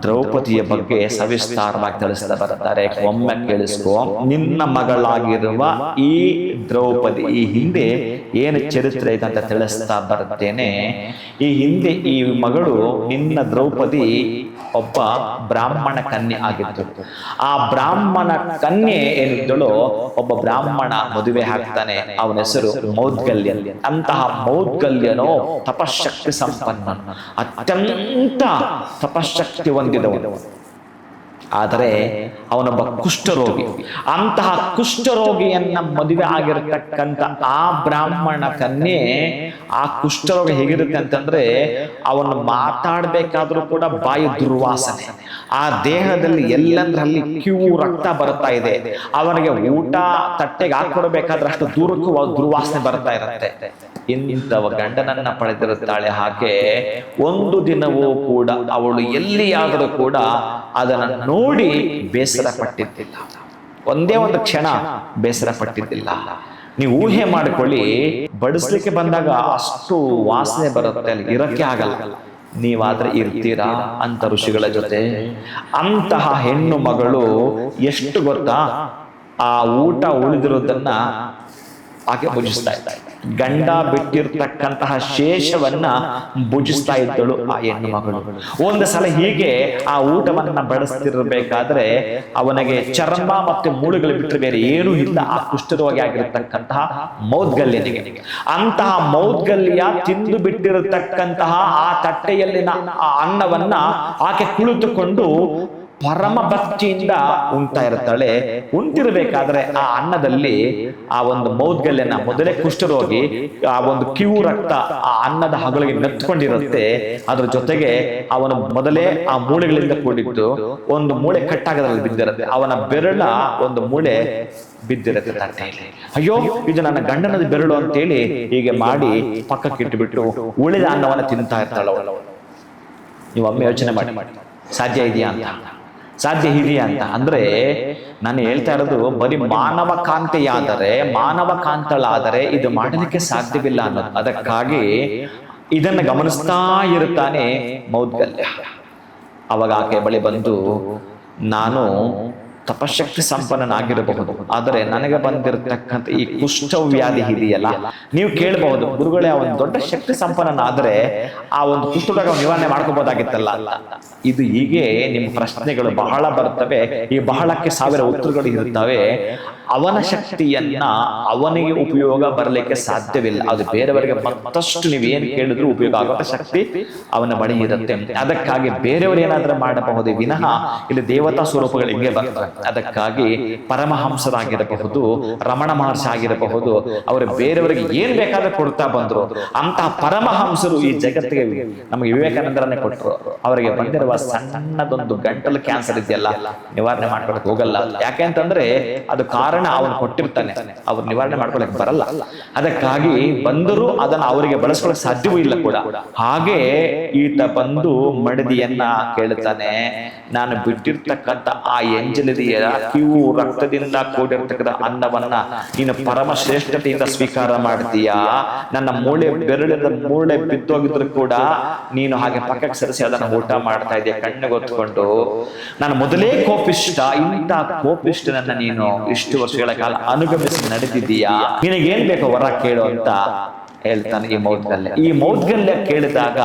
ದ್ರೌಪದಿಯ ಬಗ್ಗೆ ಸವಿಸ್ತಾರವಾಗಿ ತಿಳಿಸ್ತಾ ಬರ್ತಾರೆ. ಒಮ್ಮೆ ಕೇಳಿಸ್ಕೋ, ನಿನ್ನ ಮಗಳಾಗಿರುವ ಈ ದ್ರೌಪದಿ ಈ ಹಿಂದೆ ಏನು ಚರಿತ್ರೆ ಇದೆ ಅಂತ ತಿಳಿಸ್ತಾ ಬರ್ತೇನೆ. ಈ ಹಿಂದೆ ಈ ಮಗಳು ನಿನ್ನ ದ್ರೌಪದಿ ಒಬ್ಬ ಬ್ರಾಹ್ಮಣ ಕನ್ಯೆ ಆಗಿದ್ದಳು. ಆ ಬ್ರಾಹ್ಮಣ ಕನ್ಯೆ ಏನಿದ್ದಳು, ಒಬ್ಬ ಬ್ರಾಹ್ಮಣ ಮದುವೆ ಆಗ್ತಾನೆ, ಅವನ ಹೆಸರು ಮೌದ್ಗಲ್ಯ. ಅಂತಹ ಮೌದ್ಗಲ್ಯನೋ ತಪಶಕ್ತಿ ಸಂಪನ್ನ, ಅತ್ಯಂತ ತಪಶಕ್ತಿ ಹೊಂದಿದವನು. ಆದರೆ ಅವನೊಬ್ಬ ಕುಷ್ಠರೋಗಿ. ಅಂತಹ ಕುಷ್ಠರೋಗಿಯನ್ನ ಮದುವೆ ಆಗಿರತಕ್ಕಂಥ ಆ ಬ್ರಾಹ್ಮಣ ಕನ್ಯೆ, ಆ ಕುಷ್ಠರೋಗ ಹೇಗಿರುತ್ತೆ ಅಂತಂದ್ರೆ, ಅವನು ಮಾತಾಡ್ಬೇಕಾದ್ರೂ ಕೂಡ ಬಾಯಿ ದುರ್ವಾಸನೆ, ಆ ದೇಹದಲ್ಲಿ ಎಲ್ಲಂದ್ರಲ್ಲಿ ಕ್ಯೂ ರಕ್ತ ಬರ್ತಾ ಇದೆ. ಅವನಿಗೆ ಊಟ ತಟ್ಟೆಗೆ ಹಾಕೊಡ್ಬೇಕಾದ್ರೆ ಅಷ್ಟು ದೂರಕ್ಕೂ ದುರ್ವಾಸನೆ ಬರ್ತಾ ಇರುತ್ತೆ. ಇಂಥವ ಗಂಡನನ್ನ ಪಡೆದಿರುತ್ತಾಳೆ. ಹಾಗೆ ಒಂದು ದಿನವೂ ಕೂಡ ಅವಳು ಎಲ್ಲಿಯಾದರೂ ಕೂಡ ಅದನ್ನು ನೋಡಿ ಬೇಸರ ಪಟ್ಟಿದ್ದಿಲ್ಲ. ಒಂದೇ ಒಂದು ಕ್ಷಣ ಬೇಸರ ಪಟ್ಟಿದ್ದಿಲ್ಲ. ನೀವು ಊಹೆ ಮಾಡಿಕೊಳ್ಳಿ, ಬಡಿಸ್ಲಿಕ್ಕೆ ಬಂದಾಗ ಅಷ್ಟು ವಾಸನೆ ಬರುತ್ತೆ, ಅಲ್ಲಿ ಇರಕ್ಕೆ ಆಗಲ್ಲ. ನೀವಾದ್ರೆ ಇರ್ತೀರಾ ಅಂತ ಋಷಿಗಳ ಜೊತೆ? ಅಂತಹ ಹೆಣ್ಣು ಮಗಳು ಎಷ್ಟು ಗೊತ್ತಾ, ಆ ಊಟ ಉಳಿದಿರೋದನ್ನ ಆಕೆ ಭುಜಿಸ್ತಾ ಇದ್ದ. ಗಂಡ ಬಿಟ್ಟಿರ್ತಕ್ಕಂತಹ ಶೇಷವನ್ನ ಭುಜಿಸ್ತಾ ಇದ್ದಳು ಆ ಹೆಣ್ಣು ಮಗಳು. ಒಂದು ಸಲ ಹೀಗೆ ಆ ಊಟವನ್ನ ಬಡಿಸ್ತಿರ್ಬೇಕಾದ್ರೆ ಅವನಿಗೆ ಚರ್ಮ ಮತ್ತು ಮೂಳೆಗಳು ಬಿಟ್ಟರೆ ಬೇರೆ ಏನೂ ಇಲ್ಲ ಆ ಕುಷ್ಠರೋಗಿ ಆಗಿರತಕ್ಕಂತಹ ಮೌದ್ಗಲ್ಯನಿಗೆ. ಅಂತಹ ಮೌದ್ಗಲ್ಯ ತಿಂದು ಬಿಟ್ಟಿರತಕ್ಕಂತಹ ಆ ತಟ್ಟೆಯಲ್ಲಿನ ಆ ಅನ್ನವನ್ನ ಆಕೆ ಕುಳಿತುಕೊಂಡು ಪರಮ ಭಕ್ತಿಯಿಂದ ಉಣ್ತಾ ಇರ್ತಾಳೆ. ಉಂಟಿರ್ಬೇಕಾದ್ರೆ ಆ ಅನ್ನದಲ್ಲಿ ಆ ಒಂದು ಮೌದ್ಗಲ್ಯನ, ಮೊದಲೇ ಕುಷ್ಠರೋಗಿ, ಆ ಒಂದು ಕಿವು ರಕ್ತ ಆ ಅನ್ನದ ಹಗಳಿಗೆ ಮೆತ್ಕೊಂಡಿರುತ್ತೆ. ಅದ್ರ ಜೊತೆಗೆ ಅವನು ಮೊದಲೇ ಆ ಮೂಳೆಗಳಿಂದ ಕೂಡಿದ್ದು ಒಂದು ಮೂಳೆ ಕಟ್ಟಾಗದಲ್ಲಿ ಬಿದ್ದಿರುತ್ತೆ. ಅವನ ಬೆರಳ ಒಂದು ಮೂಳೆ ಬಿದ್ದಿರುತ್ತೆ ತಟ್ಟೆಯಲ್ಲಿ. ಅಯ್ಯೋ, ಇದು ನನ್ನ ಗಂಡನದ ಬೆರಳು ಅಂತೇಳಿ ಹೀಗೆ ಮಾಡಿ ಪಕ್ಕಕ್ಕಿಟ್ಟುಬಿಟ್ಟು ಉಳಿದ ಅನ್ನವನ್ನ ತಿಂತಾ ಇರ್ತಾಳ ಅವಳು. ನೀವು ಒಮ್ಮೆ ಯೋಚನೆ ಮಾಡಿ, ಸಾಧ್ಯ ಇದೆಯಾ ಅಂತ? ಸಾಧ್ಯ ಇದೆಯಾ ಅಂತ ಅಂದ್ರೆ, ನಾನು ಹೇಳ್ತಾ ಇರೋದು ಬರೀ ಮಾನವ ಕಾಂತೆಯಾದರೆ, ಮಾನವ ಕಾಂತಳಾದರೆ ಇದು ಮಾಡಲಿಕ್ಕೆ ಸಾಧ್ಯವಿಲ್ಲ ಅನ್ನೋದು. ಅದಕ್ಕಾಗಿ ಇದನ್ನು ಗಮನಿಸ್ತಾ ಇರುತ್ತಾನೆ ಮೌದ್ಗಲ್ಯ. ಅವಾಗ ಆಕೆ ಬಳಿ ಬಂದು, ನಾನು ತಪಶಕ್ತಿ ಸಂಪನ್ನನಾಗಿರಬಹುದು, ಆದರೆ ನನಗೆ ಬಂದಿರತಕ್ಕಂಥ ಈ ಕುಷ್ಠವ್ಯಾಧಿ ಇದೆಯಲ್ಲ, ನೀವು ಕೇಳಬಹುದು, ಗುರುಗಳೇ ಅವನು ದೊಡ್ಡ ಶಕ್ತಿ ಸಂಪನ್ನನಾದ್ರೆ ಆ ಒಂದು ಕುಷ್ಠರೋಗ ನಿವಾರಣೆ ಮಾಡ್ಕೋಬಹುದಾಗಿತ್ತಲ್ಲ ಅಂತ. ಇದು ಹೀಗೆ ನಿಮ್ಮ ಪ್ರಶ್ನೆಗಳು ಬಹಳ ಬರ್ತವೆ. ಈ ಬಹಳಕ್ಕೆ 1000 ಉತ್ತರಗಳು ಇರುತ್ತವೆ. ಅವನ ಶಕ್ತಿಯನ್ನ ಅವನಿಗೆ ಉಪಯೋಗ ಬರಲಿಕ್ಕೆ ಸಾಧ್ಯವಿಲ್ಲ. ಅದು ಬೇರೆಯವರಿಗೆ ಮತ್ತಷ್ಟು ನೀವೇನು ಕೇಳಿದ್ರು ಉಪಯೋಗ ಆಗುವ ಶಕ್ತಿ ಅವನ ಬಳಿ ಇರುತ್ತೆ. ಅದಕ್ಕಾಗಿ ಬೇರೆಯವರು ಏನಾದ್ರೂ ಮಾಡಬಹುದೇ ವಿನಃ ಇಲ್ಲಿ ದೇವತಾ ಸ್ವರೂಪಗಳು ಹಿಂಗೆ ಬರ್ತವೆ. ಅದಕ್ಕಾಗಿ ಪರಮಹಂಸರಾಗಿರಬಹುದು, ರಮಣ ಮಹರ್ಷಿ ಆಗಿರಬಹುದು, ಅವರು ಬೇರೆಯವರಿಗೆ ಏನ್ ಬೇಕಾದ್ರೆ ಕೊಡ್ತಾ ಬಂದ್ರು. ಅಂತಹ ಪರಮಹಂಸರು ಈ ಜಗತ್ತಿಗೆ ನಮಗೆ ವಿವೇಕಾನಂದರನ್ನೇ ಕೊಟ್ಟರು. ಅವರಿಗೆ ಬಂದಿರುವ ಸಣ್ಣದೊಂದು ಗಂಟಲು ಕ್ಯಾನ್ಸರ್ ಇದೆಯಲ್ಲ, ನಿವಾರಣೆ ಮಾಡ್ಕೊಳಕ್ ಹೋಗಲ್ಲ. ಯಾಕೆ ಅಂತಂದ್ರೆ ಅದು ಕಾರಣ ಅವನು ಕೊಟ್ಟಿರ್ತಾನೆ, ಅವ್ರು ನಿವಾರಣೆ ಮಾಡ್ಕೊಳಕ್ ಬರಲ್ಲ. ಅದಕ್ಕಾಗಿ ಬಂದರೂ ಅದನ್ನ ಅವರಿಗೆ ಬಳಸ್ಕೊಳಕ್ ಸಾಧ್ಯವೂ ಇಲ್ಲ ಕೂಡ. ಹಾಗೆ ಈತ ಬಂದು ಮಡದಿಯನ್ನ ಕೇಳ್ತಾನೆ, ನಾನು ಬಿಟ್ಟಿರ್ತಕ್ಕಂಥ ಆ ಎಂಜಲಿದೆಯ ಕಿವು ರಕ್ತದಿಂದ ಕೂಡಿರ್ತಕ್ಕಂಥ ಅನ್ನವನ್ನ ನೀನು ಪರಮ ಶ್ರೇಷ್ಠತೆಯಿಂದ ಸ್ವೀಕಾರ ಮಾಡ್ತೀಯಾ? ನನ್ನ ಮೂಳೆ ಬೆರಳಿನ ಮೂಳೆ ಬಿದ್ದೋಗಿದ್ರು ಕೂಡ ನೀನು ಹಾಗೆ ಪಕ್ಕಕ್ಕೆ ಸರಿಸಿ ಅದನ್ನ ಊಟ ಮಾಡ್ತಾ ಇದೆಯಾ ಕಣ್ಣಿಗೊತ್ಕೊಂಡು. ನಾನು ಮೊದಲೇ ಕೋಪಿಷ್ಟ, ಇಂಥ ಕೋಪಿಷ್ಟನನ್ನ ನೀನು ಇಷ್ಟು ವರ್ಷಗಳ ಕಾಲ ಅನುಗಮಿಸಿ ನಡೆದಿದ್ದೀಯಾ? ನಿನಗೇನ್ ಬೇಕೋ ವರ ಕೇಳು ಅಂತ ಹೇಳ್ತಾನೆ ಈ ಮೌದ್ಗಲ್ಯ. ಈ ಮೌದ್ಗಲ್ಯ ಕೇಳಿದಾಗ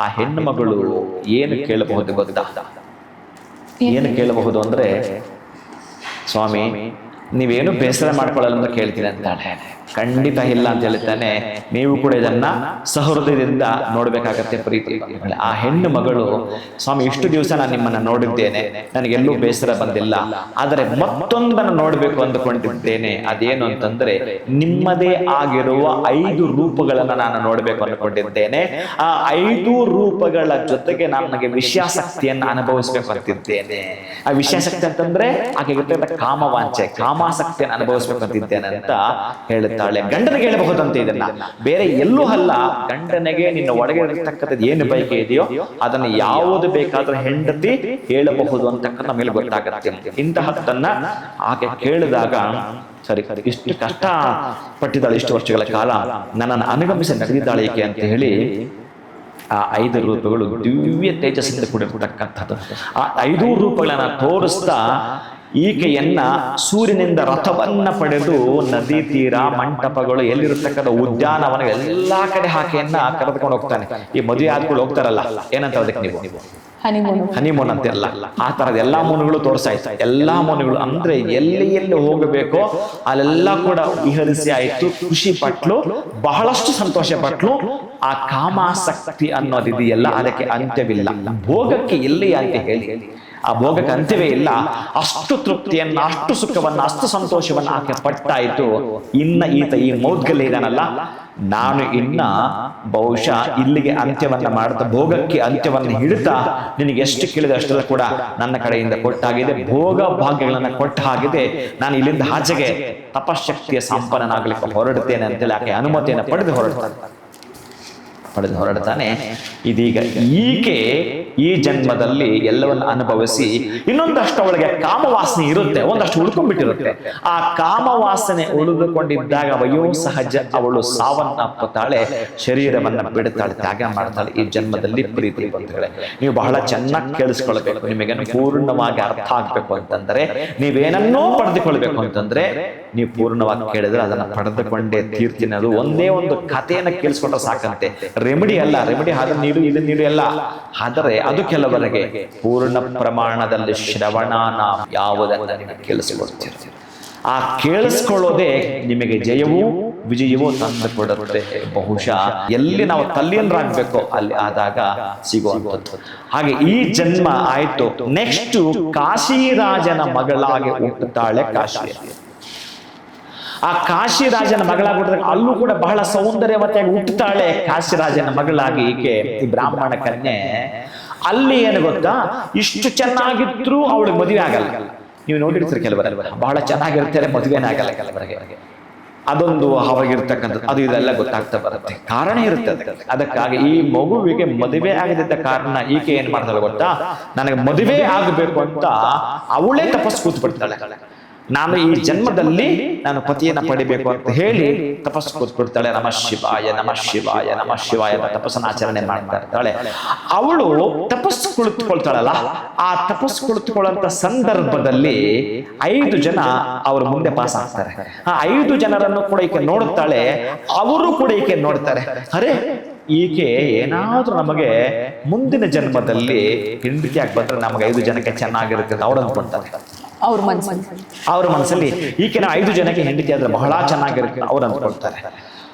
ಆ ಹೆಣ್ಣು ಮಗಳು ಏನು ಕೇಳಬಹುದು ಗೊತ್ತಾ? ಏನು ಕೇಳಬಹುದು ಅಂದ್ರೆ, ಸ್ವಾಮಿ ನೀವೇನು ಬೇಸರ ಮಾಡ್ಕೊಳ್ಳಲ್ಲ ಅಂತ ಕೇಳ್ತೀನಿ ಅಂತಾಳೆ. ಖಂಡಿತ ಇಲ್ಲ ಅಂತ ಹೇಳ್ತಾನೆ. ನೀವು ಕೂಡ ಇದನ್ನ ಸಹೃದಯದಿಂದ ನೋಡ್ಬೇಕಾಗತ್ತೆ ಪ್ರೀತಿ. ಆ ಹೆಣ್ಣು ಮಗಳು, ಸ್ವಾಮಿ ಇಷ್ಟು ದಿವಸ ನಾನು ನಿಮ್ಮನ್ನ ನೋಡಿದ್ದೇನೆ, ನನಗೆಲ್ಲೂ ಬೇಸರ ಬಂದಿಲ್ಲ, ಆದರೆ ಮತ್ತೊಂದನ್ನು ನೋಡ್ಬೇಕು ಅಂದುಕೊಂಡಿದ್ದೇನೆ. ಅದೇನು ಅಂತಂದ್ರೆ ನಿಮ್ಮದೇ ಆಗಿರುವ 5 ರೂಪಗಳನ್ನ ನಾನು ನೋಡ್ಬೇಕು ಅಂದ್ಕೊಂಡಿದ್ದೇನೆ. ಆ 5 ರೂಪಗಳ ಜೊತೆಗೆ ನನಗೆ ವಿಷಯಾಸಕ್ತಿಯನ್ನು ಅನುಭವಿಸ್ಬೇಕು ಅಂತಿದ್ದೇನೆ. ಆ ವಿಷಯಾಸಕ್ತಿ ಅಂತಂದ್ರೆ ಆಕೆಗೆ ಕಾಮವಾಂಚೆ, ಕಾಮಾಸಕ್ತಿಯನ್ನು ಅನುಭವಿಸ್ಬೇಕು ಅಂತಿದ್ದೇನೆ ಅಂತ ಹೇಳುತ್ತಾಳೆ. ಗಂಡನಿಗೆ ಹೇಳಬಹುದಂತೆ ಇದನ್ನ, ಬೇರೆ ಎಲ್ಲೂ ಅಲ್ಲ. ಗಂಡನಿಗೆ ನಿನ್ನ ಒಳಗೆ ಇರತಕ್ಕಂಥದ್ದು ಏನು ಬಯಕೆ ಇದೆಯೋ ಅದನ್ನು ಯಾವುದು ಬೇಕಾದ್ರೂ ಹೆಂಡತಿ ಹೇಳಬಹುದು ಅಂತಕ್ಕಂಥ ಮೇಲೆ ಗೊತ್ತಾಗತ್ತೆ. ಇಂತಹದ್ದನ್ನ ಆಕೆ ಕೇಳಿದಾಗ, ಸರಿ ಇಷ್ಟು ಕಷ್ಟ ಪಟ್ಟಿದ್ದಾಳೆ, ಇಷ್ಟು ವರ್ಷಗಳ ಕಾಲ ನನ್ನನ್ನು ಅನುಗಮಿಸಿ ನಡೆದಿದ್ದಾಳೆ ಏಕೆ ಅಂತ ಹೇಳಿ ಆ 5 ರೂಪಗಳು ದಿವ್ಯ ತೇಜಸ್ಸಿಂದ ಕೂಡಿರ್ತಕ್ಕಂಥದ್ದು. ಆ 5 ರೂಪಗಳನ್ನ ತೋರಿಸ್ತಾ ಈಕೆಯನ್ನ ಸೂರ್ಯನಿಂದ ರಥವನ್ನ ಪಡೆದು ನದಿ ತೀರ, ಮಂಟಪಗಳು, ಎಲ್ಲಿರತಕ್ಕಂಥ ಉದ್ಯಾನವನ ಎಲ್ಲಾ ಕಡೆ ಆಕೆಯನ್ನ ಕರೆದುಕೊಂಡು ಹೋಗ್ತಾನೆ. ಈ ಮದುವೆ ಆದ್ಕೊಂಡು ಹೋಗ್ತಾರಲ್ಲ, ಏನಂತ ಅದಕ್ಕೆ ನೀವು ಹನಿಮೂನ್ ಅಂತಿರಲ್ಲ, ಆ ತರದ ಎಲ್ಲಾ ಮೂನುಗಳು ತೋರಿಸಾಯ್ತು. ಎಲ್ಲಾ ಮೂನುಗಳು ಅಂದ್ರೆ ಎಲ್ಲಿ ಹೋಗಬೇಕೋ ಅಲ್ಲೆಲ್ಲ ಕೂಡ ವಿಹರಿಸಿ ಆಯ್ತು, ಖುಷಿ ಪಟ್ಲು, ಬಹಳಷ್ಟು ಸಂತೋಷ ಪಟ್ಲು. ಆ ಕಾಮಾಸಕ್ತಿ ಅನ್ನೋದಿದೆಯಲ್ಲ ಅದಕ್ಕೆ ಅಂತ್ಯವಿಲ್ಲ. ಭೋಗಕ್ಕೆ ಎಲ್ಲಿ ಅಂತ ಹೇಳಿ ಆ ಭೋಗಕ್ಕೆ ಅಂತ್ಯವೇ ಇಲ್ಲ. ಅಷ್ಟು ತೃಪ್ತಿಯನ್ನ, ಅಷ್ಟು ಸುಖವನ್ನ, ಅಷ್ಟು ಸಂತೋಷವನ್ನ ಆಕೆ ಪಟ್ಟಾಯಿತು. ಇನ್ನ ಈತ ಈ ಮೌದ್ಗಲ್ಯ ಇದಾನಲ್ಲ, ನಾನು ಇನ್ನ ಬಹುಶಃ ಇಲ್ಲಿಗೆ ಅಂತ್ಯವನ್ನ ಮಾಡ್ತಾ, ಭೋಗಕ್ಕೆ ಅಂತ್ಯವನ್ನ ಹಿಡಿತಾ ನಿನಗೆ ಎಷ್ಟು ಕೇಳಿದೆ ಅಷ್ಟೆಲ್ಲ ಕೂಡ ನನ್ನ ಕಡೆಯಿಂದ ಕೊಟ್ಟಾಗಿದೆ, ಭೋಗ ಭಾಗ್ಯಗಳನ್ನ ಕೊಟ್ಟ ಹಾಗಿದೆ. ನಾನು ಇಲ್ಲಿಂದ ಆಚೆಗೆ ತಪಶಕ್ತಿಯ ಸಂಪನ್ನನಾಗಲಿಕ್ಕೆ ಹೊರಡುತ್ತೇನೆ ಅಂತೇಳಿ ಆಕೆ ಅನುಮತಿಯನ್ನು ಪಡೆದು ಹೊರಡ್ತಾನೆ. ಇದೀಗ ಈಕೆ ಈ ಜನ್ಮದಲ್ಲಿ ಎಲ್ಲವನ್ನು ಅನುಭವಿಸಿ ಇನ್ನೊಂದಷ್ಟು ಅವಳಿಗೆ ಕಾಮವಾಸನೆ ಇರುತ್ತೆ, ಒಂದಷ್ಟು ಉಳ್ಕೊಂಡ್ಬಿಟ್ಟಿರುತ್ತೆ. ಆ ಕಾಮವಾಸನೆ ಉಳಿದುಕೊಂಡಿದ್ದಾಗ ವಯೋಸಹಜ ಅವಳು ಸಾವನ್ನಪ್ಪುತ್ತಾಳೆ, ಶರೀರವನ್ನ ಬಿಡುತ್ತಾಳೆ, ತ್ಯಾಗ ಮಾಡ್ತಾಳೆ. ಈ ಜನ್ಮದಲ್ಲಿ ಪ್ರೀತಿ ಬಂಧುಗಳೇ, ನೀವು ಬಹಳ ಚೆನ್ನಾಗಿ ಕೇಳಿಸ್ಕೊಳ್ಬೇಕು. ನಿಮಗೆ ಪೂರ್ಣವಾಗಿ ಅರ್ಥ ಆಗ್ಬೇಕು ಅಂತಂದ್ರೆ, ನೀವೇನನ್ನೋ ಪಡೆದುಕೊಳ್ಬೇಕು ಅಂತಂದ್ರೆ ನೀವು ಪೂರ್ಣವಾಗಿ ಕೇಳಿದ್ರೆ ಅದನ್ನ ಪಡೆದುಕೊಂಡೇ ತೀರ್ತೀನಿ. ಅದು ಒಂದೇ ಒಂದು ಕಥೆಯನ್ನ ಕೇಳಿಸ್ಕೊಂಡ್ರೆ ಸಾಕಂತೆ. ರೆಮಿಡಿ ಅಲ್ಲ, ರೆಮಿಡಿ ಅದನ್ನ ನೀಡು ಇದನ್ನ ನೀಡು ಎಲ್ಲ, ಆದರೆ ಅದು ಕೆಲವರಿಗೆ ಪೂರ್ಣ ಪ್ರಮಾಣದಲ್ಲಿ ಶ್ರವಣನ ಯಾವುದನ್ನ ನೀವು ಕೇಳಿಸಿಕೊಳ್ತೀರಿ, ಆ ಕೇಳಿಸ್ಕೊಳ್ಳೋದೇ ನಿಮಗೆ ಜಯವೂ ವಿಜಯವೂ ತಂದು ಕೊಡುತ್ತೆ. ಬಹುಶಃ ಎಲ್ಲಿ ನಾವು ತಲ್ಲೀನರಾಗಬೇಕೋ ಅಲ್ಲಿ ಆದಾಗ ಸಿಗುವಂಥದ್ದು. ಹಾಗೆ ಈ ಜನ್ಮ ಆಯ್ತು. ನೆಕ್ಸ್ಟ್ ಕಾಶಿರಾಜನ ಮಗಳಾಗಿ ಹುಟ್ಟುತ್ತಾಳೆ ಕಾಶಿ. ಆ ಕಾಶಿರಾಜನ ಮಗಳಾಗಿ ಅಲ್ಲೂ ಕೂಡ ಬಹಳ ಸೌಂದರ್ಯವತಿಯಾಗಿ ಹುಟ್ಟುತ್ತಾಳೆ ಕಾಶಿರಾಜನ ಮಗಳಾಗಿ ಈಕೆ, ಈ ಬ್ರಾಹ್ಮಣ ಕನ್ಯೆ. ಅಲ್ಲಿ ಏನು ಗೊತ್ತಾ, ಇಷ್ಟು ಚೆನ್ನಾಗಿದ್ರು ಅವಳಿಗೆ ಮದುವೆ ಆಗಲ್ಲ. ನೀವು ನೋಡಿರ್ತೀರಿ ಕೆಲವರೆಲ್ಲ ಬಹಳ ಚೆನ್ನಾಗಿರ್ತಾರೆ, ಮದುವೆನೇ ಆಗಲ್ಲ ಕೆಲವರಿಗೆ. ಅದೊಂದು ಅವರಿಗಿರ್ತಕ್ಕಂಥದ್ದು ಅದು ಇದೆಲ್ಲ ಗೊತ್ತಾಗ್ತಾ ಬರುತ್ತೆ, ಕಾರಣ ಇರುತ್ತೆ ಅದಕ್ಕಾಗಿ ಈ ಮಗುವಿಗೆ ಮದುವೆ ಆಗದಿದ್ದ ಕಾರಣ ಈಕೆ ಏನ್ ಮಾಡ್ತಾಳೆ ಗೊತ್ತಾ, ನನಗೆ ಮದುವೆ ಆಗಬೇಕು ಅಂತ ಅವಳೇ ತಪಸ್ಸು ಕೂತ್ಬಿಡ್ತಾಳೆ. ನಾನು ಈ ಜನ್ಮದಲ್ಲಿ ನಾನು ಪತಿಯನ್ನ ಪಡಿಬೇಕು ಅಂತ ಹೇಳಿ ತಪಸ್ಸು ಕೂತ್ಬಿಡ್ತಾಳೆ. ನಮಃ ಶಿವಾಯ ನಮಃ ಶಿವಾಯ ನಮಃ ಶಿವಾಯ ತಪಸ್ಸನ್ನ ಆಚರಣೆ ಮಾಡ್ತಾ ಇರ್ತಾಳೆ. ಅವಳು ತಪಸ್ಸು ಕುಳಿತುಕೊಳ್ತಾಳಲ್ಲ, ಆ ತಪಸ್ಸು ಕುಳಿತುಕೊಳ್ಳುವಂತ ಸಂದರ್ಭದಲ್ಲಿ 5 ಜನ ಅವ್ರ ಮುಂದೆ ಪಾಸ್ ಆಗ್ತಾರೆ. ಆ 5 ಜನರನ್ನು ಕೂಡ ಈಕೆ ನೋಡುತ್ತಾಳೆ, ಅವರು ಕೂಡ ಈಕೆ ನೋಡ್ತಾರೆ. ಅರೆ, ಈಕೆ ಏನಾದ್ರೂ ನಮಗೆ ಮುಂದಿನ ಜನ್ಮದಲ್ಲಿ ಹೆಂಡತಿಯಾಗಿ ಬಂದ್ರೆ ನಮಗೆ 5 ಜನಕ್ಕೆ ಚೆನ್ನಾಗಿರುತ್ತೆ ಅವ್ರು ಅಂದ್ಕೊಳ್ತಾರೆ. ಅವ್ರ ಮನಸ್ಸಲ್ಲಿ ಈಕೆ ನಾವು 5 ಜನಕ್ಕೆ ಹೆಂಡತಿ ಆದ್ರೆ ಬಹಳ ಚೆನ್ನಾಗಿರುತ್ತೆ ಅವ್ರು ಅಂದ್ಕೊಳ್ತಾರೆ.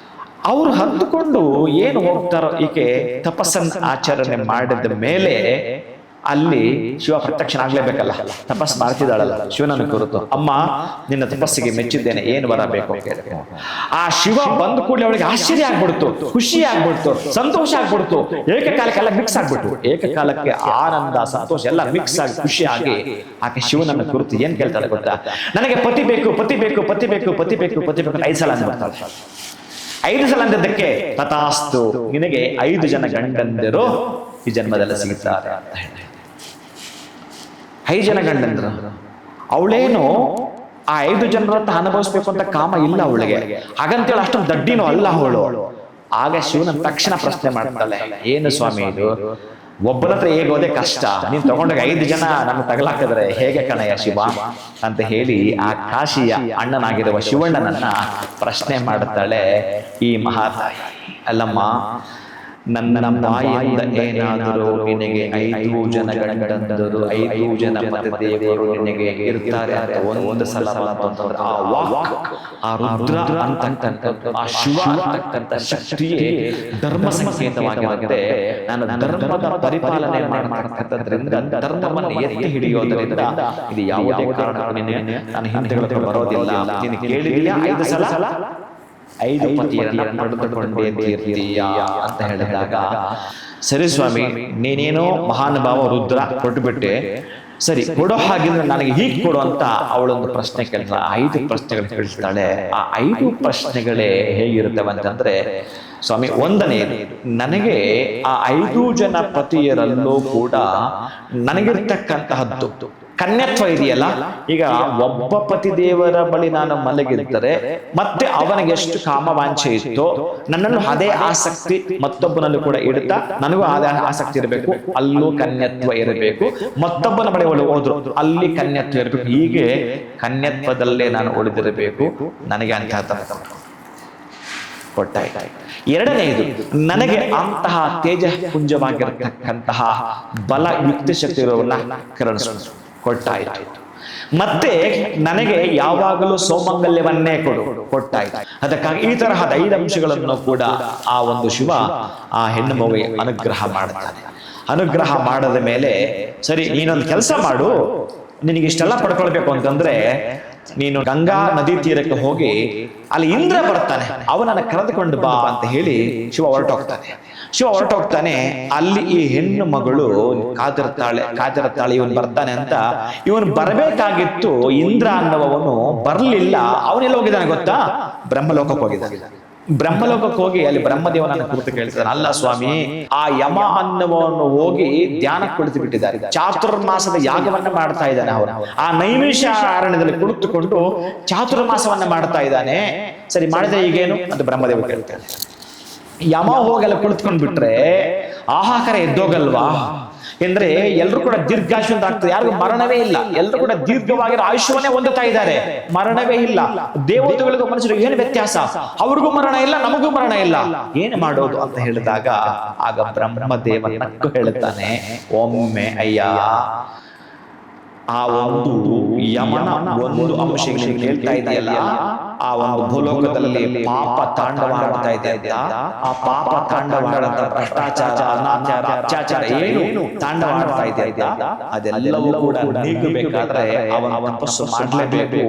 ಅವ್ರು ಹಂದುಕೊಂಡು ಏನು ಹೋಗ್ತಾರೋ, ಈಕೆ ತಪಸ್ಸನ್ನು ಆಚರಣೆ ಮಾಡಿದ ಮೇಲೆ ಅಲ್ಲಿ ಶಿವ ಪ್ರತ್ಯಕ್ಷನಾಗ್ಲೇಬೇಕಲ್ಲ, ತಪಸ್ಸು ಮಾಡ್ತಿದ್ದಾಳಲ್ಲ ಶಿವನನ್ನು ಕುರಿತು. ಅಮ್ಮ, ನಿನ್ನ ತಪಸ್ಸಿಗೆ ಮೆಚ್ಚಿದ್ದೇನೆ, ಏನು ಬರಬೇಕು ಅಂತ ಕೇಳಿದೆ. ಆ ಶಿವ ಬಂದ ಕೂಡಲೇ ಅವಳಿಗೆ ಆಶ್ಚರ್ಯ ಆಗ್ಬಿಡ್ತು, ಖುಷಿ ಆಗ್ಬಿಡ್ತು, ಸಂತೋಷ ಆಗ್ಬಿಡ್ತು. ಏಕಕಾಲಕ್ಕೆಲ್ಲ ಮಿಕ್ಸ್ ಆಗ್ಬಿಟ್ಟು, ಏಕಕಾಲಕ್ಕೆ ಆನಂದ ಸಂತೋಷ ಎಲ್ಲ ಮಿಕ್ಸ್ ಆಗಿ ಖುಷಿ ಆಗಿ ಆಕೆ ಶಿವನನ್ನು ಕುರಿತು ಏನ್ ಕೇಳ್ತಾಳೆ ಗೊತ್ತಾ, ನನಗೆ ಪತಿ ಬೇಕು ಪತಿ ಬೇಕು ಪತಿ ಬೇಕು ಪತಿ ಬೇಕು ಪತಿ ಬೇಕು 5 ಸಲ ಅಂದ್ಬಿಡ್ತಾಳೆ. 5 ಸಲ ಅಂದದ್ದಕ್ಕೆ ತಥಾಸ್ತು, ನಿನಗೆ 5 ಜನ ಗಂಡಂದಿರು ಈ ಜನ್ಮದಲ್ಲಿ ಸಿಗುತ್ತಾರೆ ಅಂತ ಹೇಳಿ. 5 ಜನ ಗಂಡಂದ್ರು. ಅವಳೇನು ಆ 5 ಜನರತ್ತ ಅನುಭವಿಸ್ಬೇಕು ಅಂತ ಕಾಮ ಇಲ್ಲ ಅವಳಿಗೆ, ಹಾಗಂತೇಳಿ ಅಷ್ಟೊಂದು ದಡ್ಡಿನೂ ಅಲ್ಲ ಅವಳು. ಆಗ ಶಿವನ ತಕ್ಷಣ ಪ್ರಶ್ನೆ ಮಾಡ್ತಾಳೆ, ಏನು ಸ್ವಾಮಿ ಇದು, ಒಬ್ಬನ ಹತ್ರ ಹೇಗೋದೇ ಕಷ್ಟ, ನೀನ್ ತಗೊಂಡಾಗ 5 ಜನ ನನ್ನ ತಗಲಾಕಿದ್ರೆ ಹೇಗೆ ಕಣಯ್ಯ ಶಿವ ಅಂತ ಹೇಳಿ ಆ ಕಾಶಿಯ ಅಣ್ಣನಾಗಿರುವ ಶಿವಣ್ಣನನ್ನ ಪ್ರಶ್ನೆ ಮಾಡುತ್ತಾಳೆ ಈ ಮಹಾತಾಯಿ. ಅಲ್ಲಮ್ಮ, ನನ್ನ ಬಾಯಿಂದ ಏನಾದರೂ ನಿನಗೆ 5 ಜನ ಗಂಡಂದರು 5 ಜನ ಪತಿದೇವರು ನಿನಗೆ ಇರ್ತಾರೆ ಅಂತ ಒಂದು ಸಲ ಅಂತಂದ್ರೆ ಆ ವಾಕ್, ಆ ರುದ್ರ ಅಂತಕ್ಕಂಥ ಆ ಶಿವ ಅಂತಕ್ಕಂಥ ಶಕ್ತಿಯೇ ಧರ್ಮ ಸಂಕೇತವಾಗಿರುತ್ತೆ. ನಾನು ಧರ್ಮದ ಪರಿಪಾಲನೆ ಮಾಡತಕ್ಕಂಥದ್ರಿಂದ ಧರ್ಮವನ್ನು ಎತ್ತಿ ಹಿಡಿಯೋದ್ರಿಂದ ಇದು ಯಾವುದೇ ಕಾರಣಕ್ಕೂ ನಾನು ಹಿಂದೆಗಳು ಬರೋದಿಲ್ಲ. ನೀನು ಕೇಳಿದೆಯಾ 5 ಸಲ 5 ಪತಿಯರನ್ನ ಪಡೆದುಕೊಂಡೇ ತೀರ್ತೀಯಾ ಅಂತ ಹೇಳಿದಾಗ, ಸರಿ ಸ್ವಾಮಿ ನೀನೇನೋ ಮಹಾನುಭಾವ ರುದ್ರ ಕೊಟ್ಟುಬಿಟ್ಟೆ, ಸರಿ ಕೊಡೋ ಹಾಗಿದ್ರೆ ನನಗೆ ಹೀಗೆ ಕೊಡು ಅಂತ ಅವಳೊಂದು ಪ್ರಶ್ನೆ ಕೇಳ್ತಾಳೆ. 5 ಪ್ರಶ್ನೆಗಳು ಕೇಳ್ತಾಳೆ. ಆ 5 ಪ್ರಶ್ನೆಗಳೇ ಹೇಗಿರ್ತವೆ ಅಂತಂದ್ರೆ, ಸ್ವಾಮಿ ಒಂದನೇ, ನನಗೆ ಆ 5 ಜನ ಪತಿಯರಲ್ಲೂ ಕೂಡ ನನಗಿರ್ತಕ್ಕಂತಹದ್ದು ಕನ್ಯತ್ವ ಇದೆಯಲ್ಲ. ಈಗ ಒಬ್ಬ ಪತಿ ದೇವರ ಬಳಿ ನಾನು ಮಲಗಿರ್ತಾರೆ ಮತ್ತೆ ಅವನಿಗೆ ಎಷ್ಟು ಕಾಮವಾಂಛೆ ಇತ್ತು, ನನ್ನನ್ನು ಅದೇ ಆಸಕ್ತಿ ಮತ್ತೊಬ್ಬನಲ್ಲೂ ಕೂಡ ಇಡುತ್ತಾ ನನಗೂ ಅದೇ ಆಸಕ್ತಿ ಇರಬೇಕು, ಅಲ್ಲೂ ಕನ್ಯತ್ವ ಇರಬೇಕು. ಮತ್ತೊಬ್ಬನ ಬಳಿ ಹೋದ್ರು ಅಲ್ಲಿ ಕನ್ಯತ್ವ ಇರಬೇಕು. ಹೀಗೆ ಕನ್ಯತ್ವದಲ್ಲೇ ನಾನು ಉಳಿದಿರಬೇಕು. ನನಗೆ ಅಂತ ಕೊಟ್ಟಾಯ್ತು. ಎರಡನೆಯದು, ನನಗೆ ಅಂತಹ ತೇಜಪುಂಜವಾಗಿರತಕ್ಕಂತಹ ಬಲ ಯುಕ್ತಿ ಶಕ್ತಿ ಇರೋವನ್ನ ಕರುಣಿಸು ಕೊಟ್ಟಾಯ್ತು. ಮತ್ತೆ ನನಗೆ ಯಾವಾಗಲೂ ಸೌಮಂಗಲ್ಯವನ್ನೇ ಕೊಟ್ಟಾಯ್ತು. ಅದಕ್ಕಾಗಿ ಈ ತರಹದ 5 ಅಂಶಗಳನ್ನು ಕೂಡ ಆ ಒಂದು ಶಿವ ಆ ಹೆಣ್ಣು ಮಗುವಿಗೆ ಅನುಗ್ರಹ ಮಾಡ್ತಾನೆ. ಅನುಗ್ರಹ ಮಾಡದ ಮೇಲೆ, ಸರಿ ನೀನೊಂದು ಕೆಲಸ ಮಾಡು, ನಿನಗೆ ಇಷ್ಟೆಲ್ಲ ಪಡ್ಕೊಳ್ಬೇಕು ಅಂತಂದ್ರೆ ನೀನು ಗಂಗಾ ನದಿ ತೀರಕ್ಕೆ ಹೋಗಿ ಅಲ್ಲಿ ಇಂದ್ರ ಬರ್ತಾನೆ, ಅವನನ್ನ ಕರೆದುಕೊಂಡು ಬಾ ಅಂತ ಹೇಳಿ ಶಿವ ಹೊರಟೋಗ್ತಾನೆ. ಅಲ್ಲಿ ಈ ಹೆಣ್ಣು ಮಗಳು ಕಾದಿರ್ತಾಳೆ ಇವನು ಬರ್ತಾನೆ ಅಂತ. ಇವನು ಬರಬೇಕಾಗಿತ್ತು, ಇಂದ್ರ ಅನ್ನುವವನು ಬರ್ಲಿಲ್ಲ. ಅವನೆಲ್ಲ ಹೋಗಿದ್ದಾನೆ ಗೊತ್ತಾ? ಬ್ರಹ್ಮಲೋಕಕ್ಕೆ ಹೋಗಿದ್ದಾನೆ. ಬ್ರಹ್ಮಲೋಕಕ್ಕೆ ಹೋಗಿ ಅಲ್ಲಿ ಬ್ರಹ್ಮದೇವನನ್ನ ಕುರಿತು ಕೇಳ್ತಾನೆ, ಅಲ್ಲ ಸ್ವಾಮಿ, ಆ ಯಮ ಅನ್ನುವನು ಹೋಗಿ ಧ್ಯಾನಕ್ಕೆ ಕುಳಿತು ಬಿಟ್ಟಿದ್ದಾರೆ, ಚಾತುರ್ಮಾಸದ ಯಾಗವನ್ನ ಮಾಡ್ತಾ ಇದ್ದಾನೆ. ಅವನು ಆ ನೈಮಿಷಾರಣ್ಯದಲ್ಲಿ ಕುಳಿತುಕೊಂಡು ಚಾತುರ್ಮಾಸವನ್ನ ಮಾಡ್ತಾ ಇದ್ದಾನೆ. ಸರಿ, ಮಾಡಿದ್ರೆ ಈಗೇನು ಅಂತ ಬ್ರಹ್ಮದೇವ ಕೇಳ್ತಾನೆ. ಯಮ ಹೋಗಲ್ಲ ಕುಳಿತುಕೊಂಡ್ ಬಿಟ್ರೆ ಆಹಾಕಾರ ಎದ್ದೋಗಲ್ವಾ? ಅಂದ್ರೆ ಎಲ್ರು ಕೂಡ ದೀರ್ಘಾಯುಷ್ಯ ಆಗ್ತದೆ, ಯಾರಿಗೂ ಮರಣವೇ ಇಲ್ಲ, ಎಲ್ರು ಕೂಡ ದೀರ್ಘವಾಗಿರೋ ಆಯುಷ್ಯವನ್ನೇ ಹೊಂದುತ್ತಾ ಇದ್ದಾರೆ, ಮರಣವೇ ಇಲ್ಲ. ದೇವತೆಗಳಿಗೂ ಮನುಷ್ಯರಿಗೂ ಏನು ವ್ಯತ್ಯಾಸ? ಅವ್ರಿಗೂ ಮರಣ ಇಲ್ಲ, ನಮಗೂ ಮರಣ ಇಲ್ಲ, ಏನು ಮಾಡೋದು ಅಂತ ಹೇಳಿದಾಗ ಆಗ ಬ್ರಹ್ಮದೇವ ನಕ್ಕು ಹೇಳುತ್ತಾನೆ, ಒಮ್ಮೆ ಅಯ್ಯ, ಆ ಒಂದು ಯಮನ ಒಂದು ಅಂಶ ಕೇಳ್ತಾ ಇದೆಯಲ್ಲ, ಆ ಒಂದು ಭೂಲೋಕದಲ್ಲಿ ಪಾಪ ತಾಂಡವ ಮಾಡ್ತಾ ಇದೆ. ಆ ಪಾಪ ತಾಂಡವ ಭ್ರಷ್ಟಾಚಾರ, ಅನಾಚಾರ, ಅತ್ಯಾಚಾರ ಏನು ತಾಂಡವ ಮಾಡ್ತಾ ಇದೆ, ಅದೆಲ್ಲವೂ ಕೂಡ ನೀಗಬೇಕಾದ್ರೆ ಅವನ ತಪಸ್ಸು ಮಾಡಲೇಬೇಕು.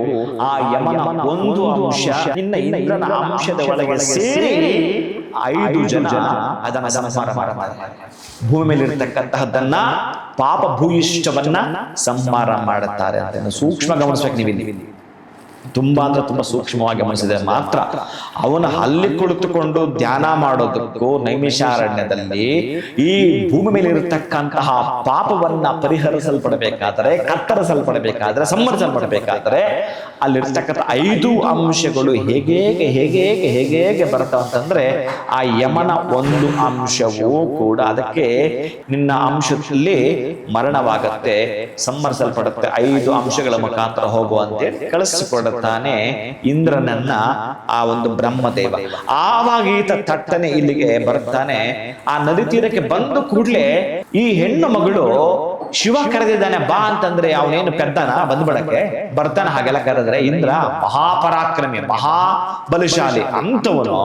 ಆ ಯಮನ ಒಂದು ಅಂಶ ಇಂದ್ರನ ಅಂಶದ ಒಳಗೆ ಸೇರಿ 5 ಜನ ಅದನ್ನ ಸಂಹಾರ ಮಾಡ್ತಾರೆ. ಭೂಮಿ ಮೇಲೆ ಇರತಕ್ಕಂತಹದ್ದನ್ನ ಪಾಪ ಭೂಯಿಷ್ಠವನ್ನ ಸಂಹಾರ ಮಾಡುತ್ತಾರೆ ಅಂತ ಸೂಕ್ಷ್ಮ ಗಮನಿಸ್ಬೇಕು. ನೀವು ತುಂಬಾ ಅಂದ್ರೆ ತುಂಬಾ ಸೂಕ್ಷ್ಮವಾಗಿ ಗಮನಿಸಿದರೆ ಮಾತ್ರ ಅವನ ಅಲ್ಲಿ ಕುಳಿತುಕೊಂಡು ಧ್ಯಾನ ಮಾಡೋದಕ್ಕೂ ನೈಮಿಷಾರಣ್ಯದಲ್ಲಿ ಈ ಭೂಮಿ ಮೇಲೆ ಇರತಕ್ಕಂತಹ ಪಾಪವನ್ನ ಪರಿಹರಿಸಲ್ಪಡಬೇಕಾದರೆ, ಕತ್ತರಿಸಲ್ಪಡಬೇಕಾದ್ರೆ, ಸಂಹರಿಸಲ್ಪಡಬೇಕಾದ್ರೆ ಅಲ್ಲಿರ್ತಕ್ಕಂಥ 5 ಅಂಶಗಳು ಹೇಗೆ ಬರ್ತಾವಂತಂದ್ರೆ ಆ ಯಮನ ಒಂದು ಅಂಶವೂ ಕೂಡ ಅದಕ್ಕೆ ನಿನ್ನ ಅಂಶದಲ್ಲಿ ಮರಣವಾಗತ್ತೆ, ಸಂಹರಿಸಲ್ಪಡುತ್ತೆ, 5 ಅಂಶಗಳ ಮುಖಾಂತರ ಹೋಗುವಂತೆ ಕಳಿಸಿಕೊಡುತ್ತೆ ಇಂದ್ರನನ್ನ ಆ ಒಂದು ಬ್ರಹ್ಮದೇವ. ಆವಾಗ ಈತ ತಟ್ಟನೆ ಇಲ್ಲಿಗೆ ಬರ್ತಾನೆ. ಆ ನದಿ ತೀರಕ್ಕೆ ಬಂದು ಕೂಡ್ಲೆ ಈ ಹೆಣ್ಣು ಮಗಳು ಶಿವ ಕರೆದಿದ್ದಾನೆ ಬಾ ಅಂತಂದ್ರೆ ಅವನೇನು ಪೆದ್ದಾನ ಬಂದ್ಬಿಡಕ್ಕೆ ಬರ್ತಾನೆ. ಹಾಗೆಲ್ಲ ಕರೆದ್ರೆ ಇಂದ್ರ ಮಹಾಪರಾಕ್ರಮಿ, ಮಹಾಬಲಶಾಲಿ ಅಂತವನು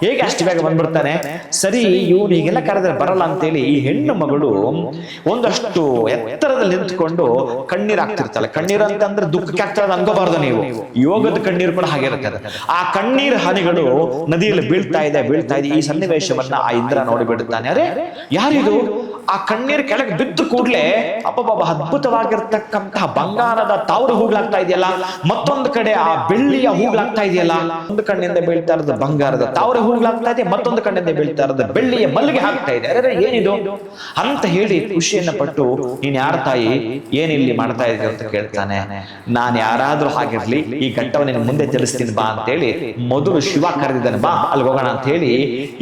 ಹೇಗೆ ಅಷ್ಟು ಬೇಗ ಬಂದ್ಬಿಡ್ತಾನೆ? ಸರಿ, ಇವನು ಹೀಗೆಲ್ಲ ಕರೆದ್ರೆ ಬರಲ್ಲ ಅಂತೇಳಿ ಈ ಹೆಣ್ಣು ಮಗಳು ಒಂದಷ್ಟು ಎತ್ತರದಲ್ಲಿ ನಿಂತ್ಕೊಂಡು ಕಣ್ಣೀರ್ ಆಗ್ತಿರ್ತಾಳೆ. ಕಣ್ಣೀರ್ ಅಂತಂದ್ರೆ ದುಃಖಕ್ಕೆ ಆಗ್ತದೆ ಅನ್ಕೋಬಾರ್ದು ನೀವು, ಯೋಗದ ಕಣ್ಣೀರು ಕೂಡ ಹಾಗೆ ಇರ್ತದೆ. ಆ ಕಣ್ಣೀರ್ ಹನಿಗಳು ನದಿಯಲ್ಲಿ ಬೀಳ್ತಾ ಇದೆ. ಈ ಸನ್ನಿವೇಶವನ್ನ ಆ ಇಂದ್ರ ನೋಡಿಬಿಡುತ್ತಾನೆ. ಅರೆ ಯಾರಿದು? ಆ ಕಣ್ಣೀರ್ ಕೆಳಗೆ ಬಿದ್ದು ಕೂಡ್ಲೆ ಅಬ್ಬಬ್ಬ ಅದ್ಭುತವಾಗಿರ್ತಕ್ಕಂತಹ ಬಂಗಾರದ ತಾವ್ರ ಹೂಗ್ಲಾಗ್ತಾ ಇದೆಯಲ್ಲ, ಮತ್ತೊಂದು ಕಡೆ ಆ ಬೆಳ್ಳಿಯ ಹೂಗ್ಲಾಗ್ತಾ ಇದೆಯಲ್ಲ, ಒಂದು ಕಣ್ಣಿಂದ ಬೀಳ್ತಾ ಇರೋದು ಬಂಗಾರದ ತಾವ್ರ ಹೂಗ್ಲಾಗ್ತಾ ಇದೆ, ಮತ್ತೊಂದು ಕಣ್ಣಿಂದ ಬೀಳ್ತಾ ಇರೋದು ಬೆಳ್ಳಿಯ ಮಲ್ಲಿಗೆ ಹಾಕ್ತಾ ಇದೆ. ಅರೆ ಏನಿದು ಅಂತ ಹೇಳಿ ಖುಷಿಯನ್ನ ಪಟ್ಟು, ನೀನ್ ಯಾರ ತಾಯಿ, ಏನಿಲ್ಲಿ ಮಾಡ್ತಾ ಇದ್ದೀವಿ ಅಂತ ಕೇಳ್ತಾನೆ. ನಾನು ಯಾರಾದ್ರೂ ಆಗಿರ್ಲಿ ಈ ಘಟ್ಟವನ್ನು ಮುಂದೆ ತಿಳಿಸ್ತೀನಿ ಬಾ ಅಂತೇಳಿ ಮೊದಲು ಶಿವ ಕರೆದಿದ್ದಾನೆ, ಬಾ ಅಲ್ಲಿ ಹೋಗೋಣ ಅಂತ ಹೇಳಿ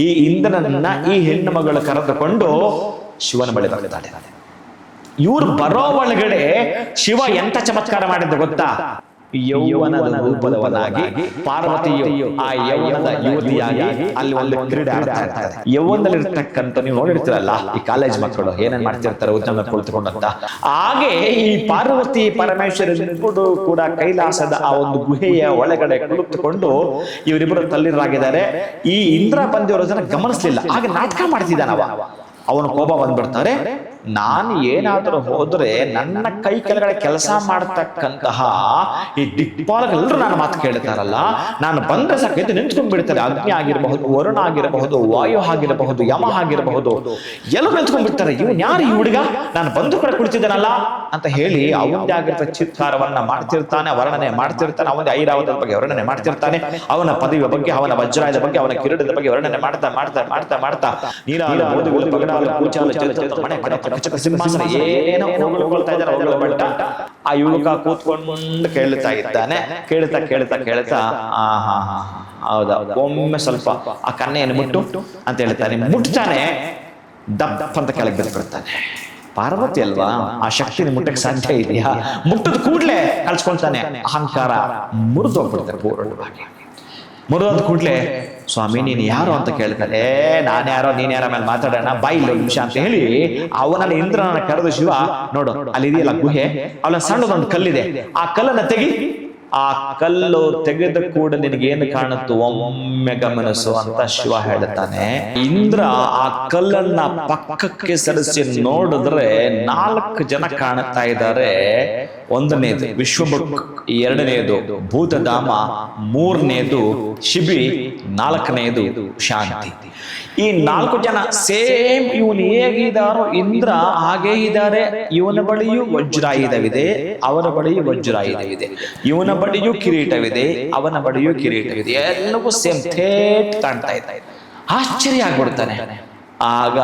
ಈ ಇಂದ್ರನನ್ನ ಈ ಹೆಣ್ಣು ಮಗಳು ಕರೆದುಕೊಂಡು ಶಿವನ ಬಳಿ ಬರ್ತಾಳೆ. ಇವ್ರು ಬರೋ ಒಳಗಡೆ ಶಿವ ಎಂತ ಚಮತ್ಕಾರ ಮಾಡಿದ್ದು ಗೊತ್ತಾ? ಯೌವನದ ರೂಪದವನಾಗಿ, ಪಾರ್ವತಿಯು ಆ ಯೌವನದ ಯುವತಿಯಾಗಿ ಅಲ್ಲಿ ಒಂದು ಕ್ರೀಡೆ ಆಡ್ತಾ ಇರ್ತಾರೆ. ಯೌವನದಲ್ಲಿರ್ತಕ್ಕಂಥ ನೀವು ನೋಡಿರ್ತೀರಲ್ಲ ಈ ಕಾಲೇಜ್ ಮಕ್ಕಳು ಏನೇನ್ ಮಾಡ್ತಿರ್ತಾರೆ ಉದ್ಯಮ ಕುಳಿತುಕೊಂಡಂತ, ಹಾಗೆ ಈ ಪಾರ್ವತಿ ಪರಮೇಶ್ವರರು ಕೂಡ ಕೈಲಾಸದ ಆ ಒಂದು ಗುಹೆಯ ಒಳಗಡೆ ಕುಳಿತುಕೊಂಡು ಇವರಿಬ್ಬರು ತಲ್ಲೀರಾಗಿದ್ದಾರೆ. ಈ ಇಂದ್ರ ಬಂದಿರೋ ಜನ ಗಮನಿಸ್ಲಿಲ್ಲ, ಹಾಗೆ ನಾಟಕ ಮಾಡ್ತಿದ್ದಾನವ. ಅವನು ಕೋಪ ಬಂದ್ಬಿಡ್ತಾರೆ, ನಾನು ಏನಾದರೂ ಹೋದ್ರೆ ನನ್ನ ಕೈ ಕೆಳಗಡೆ ಕೆಲಸ ಮಾಡತಕ್ಕಂತಹ ಈ ದಿಕ್ಪಾಲಗಳೆಲ್ಲರೂ ನನ್ನ ಮಾತು ಕೇಳ್ತಾರಲ್ಲ, ನಾನು ಬಂದ್ರೆ ಸಾಕೈತೆ ನಿಂತ್ಕೊಂಡ್ ಬಿಡ್ತಾರೆ. ಅಗ್ನಿ ಆಗಿರಬಹುದು, ವರುಣ ಆಗಿರಬಹುದು, ವಾಯು ಆಗಿರಬಹುದು, ಯಮ ಆಗಿರಬಹುದು, ಎಲ್ಲರೂ ನಿಂತ್ಕೊಂಡ್ ಬಿಡ್ತಾರೆ. ಇವನ್ ಯಾರು ಈ ಹುಡುಗ, ನಾನು ಬಂದು ಕೂಡ ಕುಳಿತಿದ್ದಾನಲ್ಲ ಅಂತ ಹೇಳಿ ಅವನದೇ ಆಗಿರ್ತ ಚಿತ್ಕಾರವನ್ನ ಮಾಡ್ತಿರ್ತಾನೆ, ವರ್ಣನೆ ಮಾಡ್ತಿರ್ತಾನೆ. ಅವನ ಐರಾವತದ ಬಗ್ಗೆ ವರ್ಣನೆ ಮಾಡ್ತಿರ್ತಾನೆ, ಅವನ ಪದವಿಯ ಬಗ್ಗೆ, ಅವನ ವಜ್ರಾಯದ ಬಗ್ಗೆ, ಅವನ ಕಿರೀಟದ ಬಗ್ಗೆ ವರ್ಣನೆ ಮಾಡ್ತಾ ಮಾಡ್ತಾ ಮಾಡ್ತಾ ಮಾಡ್ತಾ ನೀರಾಲ ಮೋದಿಗಳು ಪಗಡಾಲ ಕೂಚಾಲ ಚಲಿತ ಮನೆ ಕಚಕ ಸಿಂಹಾಸನ ಏನೇನೋ ಹೊಗಳ್ಕೊಳ್ತಾ ಇದ್ದಾರೆ. ಹೊಗಳ ಬಟ್ಟ ಆ ಯುವಕ ಕೂತ್ಕೊಂಡು ಕೇಳ್ತಾ ಇದ್ದಾನೆ. ಕೇಳ್ತಾ ಕೇಳ್ತಾ ಕೇಳ್ತಾ ಹೌದಾ, ಒಮ್ಮೆ ಸ್ವಲ್ಪ ಆ ಕನ್ನೆಯನ್ನು ಮುಟ್ಟು ಅಂತ ಹೇಳ್ತಾನೆ. ಮುಟ್ತಾನೆ, ದಪ್ಪ ಅಂತ ಕೆಳಗೆ ಬಿಡ್ತಾನೆ. ಪಾರ್ವತಿ ಅಲ್ವಾ, ಆ ಶಕ್ತಿನ ಮುಟ್ಟಕ್ಕೆ ಸಾಧ್ಯ ಇದೆಯಾ? ಮುಟ್ಟದ ಕೂಡ್ಲೆ ಕಳ್ಸ್ಕೊಳ್ತಾನೆ. ಅಹಂಕಾರ ಮುರಿದು ಹೋಗ್ಬಿಡ್ತಾರೆ ಪೂರ್ಣವಾಗಿ. ಮುರಿದೋದ್ ಕೂಡ್ಲೆ ಸ್ವಾಮಿ ನೀನು ಯಾರು ಅಂತ ಕೇಳ್ತಾನೆ. ನಾನು ಯಾರೋ ನೀನ್ ಯಾರ ಮೇಲೆ ಮಾತಾಡೋಣ ಬಾಯಿ ಇಲ್ಲ ನಿಮಿಷ ಅಂತ ಹೇಳಿ ಅವನನ್ನ ಇಂದ್ರನ ಕರೆದು, ಶಿವ ನೋಡು ಅಲ್ಲಿ ಇದೆಯಲ್ಲ ಗುಹೆ, ಅವಳ ಸಣ್ಣದೊಂದು ಕಲ್ಲಿದೆ, ಆ ಕಲ್ಲನ್ನ ತೆಗಿ. ಆ ಕಲ್ಲು ತೆಗೆದ ಕೂಡ ನಿನಗೇನು ಕಾಣುತ್ತೋ ಒಮ್ಮೆ ಗಮನಿಸು ಅಂತ ಶಿವ ಹೇಳ್ತಾನೆ. ಇಂದ್ರ ಆ ಕಲ್ಲನ್ನ ಪಕ್ಕಕ್ಕೆ ಸರಿಸಿ ನೋಡಿದ್ರೆ 4 ಜನ ಕಾಣುತ್ತಾ ಇದ್ದಾರೆ. ಒಂದನೇದು ವಿಶ್ವಭುಕ್, ಎರಡನೇದು ಭೂತಧಾಮ, ಮೂರನೇದು ಶಿಬಿ, 4ನೇದು ಶಾಂತಿ. ಈ 4 ಜನ ಸೇಮ್ ಇವನು ಹೇಗಿದ್ದಾರೋ ಇಂದ್ರ ಹಾಗೇ ಇದ್ದಾರೆ. ಇವನ ಬಳಿಯೂ ವಜ್ರಾಯುಧವಿದೆ, ಅವನ ಬಳಿಯೂ ವಜ್ರಾಯುಧವಿದೆ. ಇವನ ಬಳಿಯೂ ಕಿರೀಟವಿದೆ, ಅವನ ಬಳಿಯೂ ಕಿರೀಟವಿದೆ. ಎಲ್ಲವೂ ಸೇಮ್ ಥೇಟ್ ಕಾಣ್ತಾ ಇದೆ. ಆಶ್ಚರ್ಯ ಆಗ್ಬಿಡ್ತಾನೆ. ಆಗ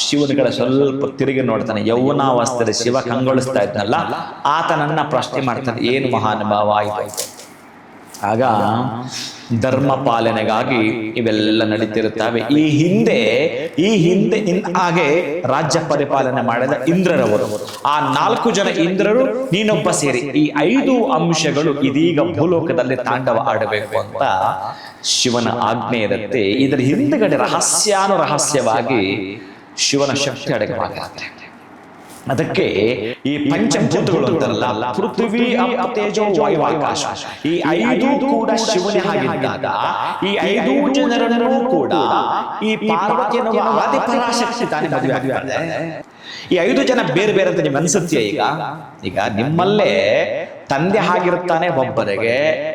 ಶಿವನ ಕಡೆ ಸ್ವಲ್ಪ ತಿರುಗಿ ನೋಡ್ತಾನೆ. ಯೌವನಾವಸ್ಥೆಯಲ್ಲಿ ಶಿವ ಕಂಗೊಳಿಸ್ತಾ ಇದ್ನಲ್ಲ, ಆತನನ್ನ ಪ್ರಶ್ನೆ ಮಾಡ್ತಾನೆ, ಏನು ಮಹಾನುಭಾವ ಆಯ್ತು. ಆಗ ಧರ್ಮ ಪಾಲನೆಗಾಗಿ ಇವೆಲ್ಲ ನಡೀತಿರುತ್ತವೆ. ಈ ಹಿಂದೆ ಹಾಗೆ ರಾಜ್ಯ ಪರಿಪಾಲನೆ ಮಾಡಿದ ಇಂದ್ರರವರು, ಆ 4 ಜನ ಇಂದ್ರರು ನೀನೊಬ್ಬ ಸೇರಿ ಈ 5 ಅಂಶಗಳು ಇದೀಗ ಭೂಲೋಕದಲ್ಲಿ ತಾಂಡವ ಆಡಬೇಕು ಅಂತ ಶಿವನ ಆಜ್ಞೆ ಇರುತ್ತೆ. ಇದರ ಹಿಂದೆಗಡೆ ರಹಸ್ಯವಾಗಿ ಶಿವನ ಶಕ್ತಿ ಅಡಕವಾಗಿರುತ್ತೆ. ಅದಕ್ಕೆ ಈ ಪಂಚಭೂತಗಳು ಅಂತಾರಲ್ಲ, ಪೃಥ್ವಿ, ಅಪ, ತೇಜೋ, ವಾಯು, ಆಕಾಶ, ಈ 5 ಕೂಡ ಶಿವನೇ ಆಗಿದ್ದಾಗ ಈ 5 ಜನರನ್ನು ಕೂಡ ಈ ಪಾರ್ವತಿಯನ್ನು ಆದಿಪರಾಶಕ್ತಿ ತಾನೇ ಮದುವೆ ಆಗ್ತಾರೆ. ಈ 5 ಜನ ಬೇರೆ ಬೇರೆ ಅಂತ ನಿಮ್ಗೆ ಅನ್ಸುತ್ತೀಯ? ಈಗ ನಿಮ್ಮಲ್ಲೇ ತಂದೆ ಆಗಿರುತ್ತಾನೆ ಒಬ್ಬರಿಗೆ,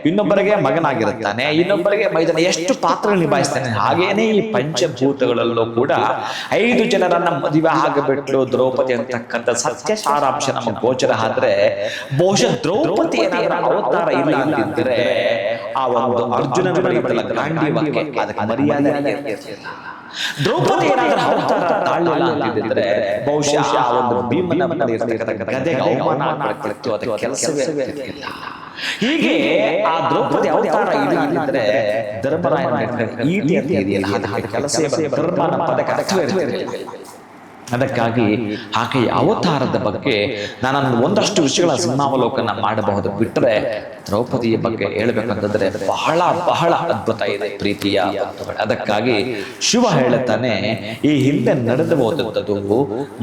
ಇನ್ನೊಬ್ಬರಿಗೆ ಮಗನಾಗಿರುತ್ತಾನೆ, ಇನ್ನೊಬ್ಬರಿಗೆ ಮೈದಾನ ಎಷ್ಟು ಪಾತ್ರಗಳು ನಿಭಾಯಿಸ್ತಾನೆ. ಹಾಗೇನೆ ಈ ಪಂಚಭೂತಗಳಲ್ಲೂ ಕೂಡ 5 ಜನರನ್ನ ಮದುವೆ ಆಗಬಿಟ್ಟು ದ್ರೌಪದಿ ಅಂತಕ್ಕಂಥ ಸತ್ಯ ಸಾರಾಂಶ ನಮಗೆ ಗೋಚರ ಆದ್ರೆ, ಬಹುಶಃ ದ್ರೌಪದಿ ಅವತಾರ ಇಲ್ಲ ಅಂತಿದ್ರೆ ಆ ಒಂದು ಅರ್ಜುನನ ಬಳಿಗಳ ಗಾಂಡೀವಕ್ಕೆ ಅದಕ್ಕೆ ಮರ್ಯಾದೆ ಇರ್ತಿರ್ಲಿಲ್ಲ. ದ್ರೌಪದಿ ಏನಾದ್ರೂ ಅವತಾರ ತಾಳಲಿಲ್ಲ ಅಂತಿದ್ರೆ ಬಹುಶಃ ಆ ಒಂದು ಭೀಮನ ಗದೆಗೆ ಅವಮಾನ ಆಗ್ತಿತ್ತು, ಅದಕ್ಕೆ ಕೆಲಸವೇ ಇರ್ತಿರ್ಲಿಲ್ಲ. ಹೀಗೆ ಆ ದ್ರೌಪದಿ ಅವತಾರ ಇಲ್ಲ ಅಂತಿದ್ರೆ ಧರ್ಮರಾಯನ ಈಟಿ ಅಂತ ಇದೆಯಲ್ಲ, ಅದಕ್ಕೆ ಕೆಲಸ ಧರ್ಮ ಪದಕ್ಕೆ ಅರ್ಥವೇ ಇರ್ತಿರ್ಲಿಲ್ಲ. ಅದಕ್ಕಾಗಿ ಆಕೆಯ ಅವತಾರದ ಬಗ್ಗೆ ನಾನು ಒಂದಷ್ಟು ವಿಷಯಗಳ ಸಿಂಹಾವಲೋಕನ ಮಾಡಬಹುದು. ಬಿಟ್ಟರೆ ದ್ರೌಪದಿಯ ಬಗ್ಗೆ ಹೇಳ್ಬೇಕಂತಂದ್ರೆ ಬಹಳ ಬಹಳ ಅದ್ಭುತ ಇದೆ ಪ್ರೀತಿಯ ಬಂಧುಗಳು. ಅದಕ್ಕಾಗಿ ಶಿವ ಹೇಳುತ್ತಾನೆ, ಈ ಹಿಂದೆ ನಡೆದು ಹೋದದ್ದು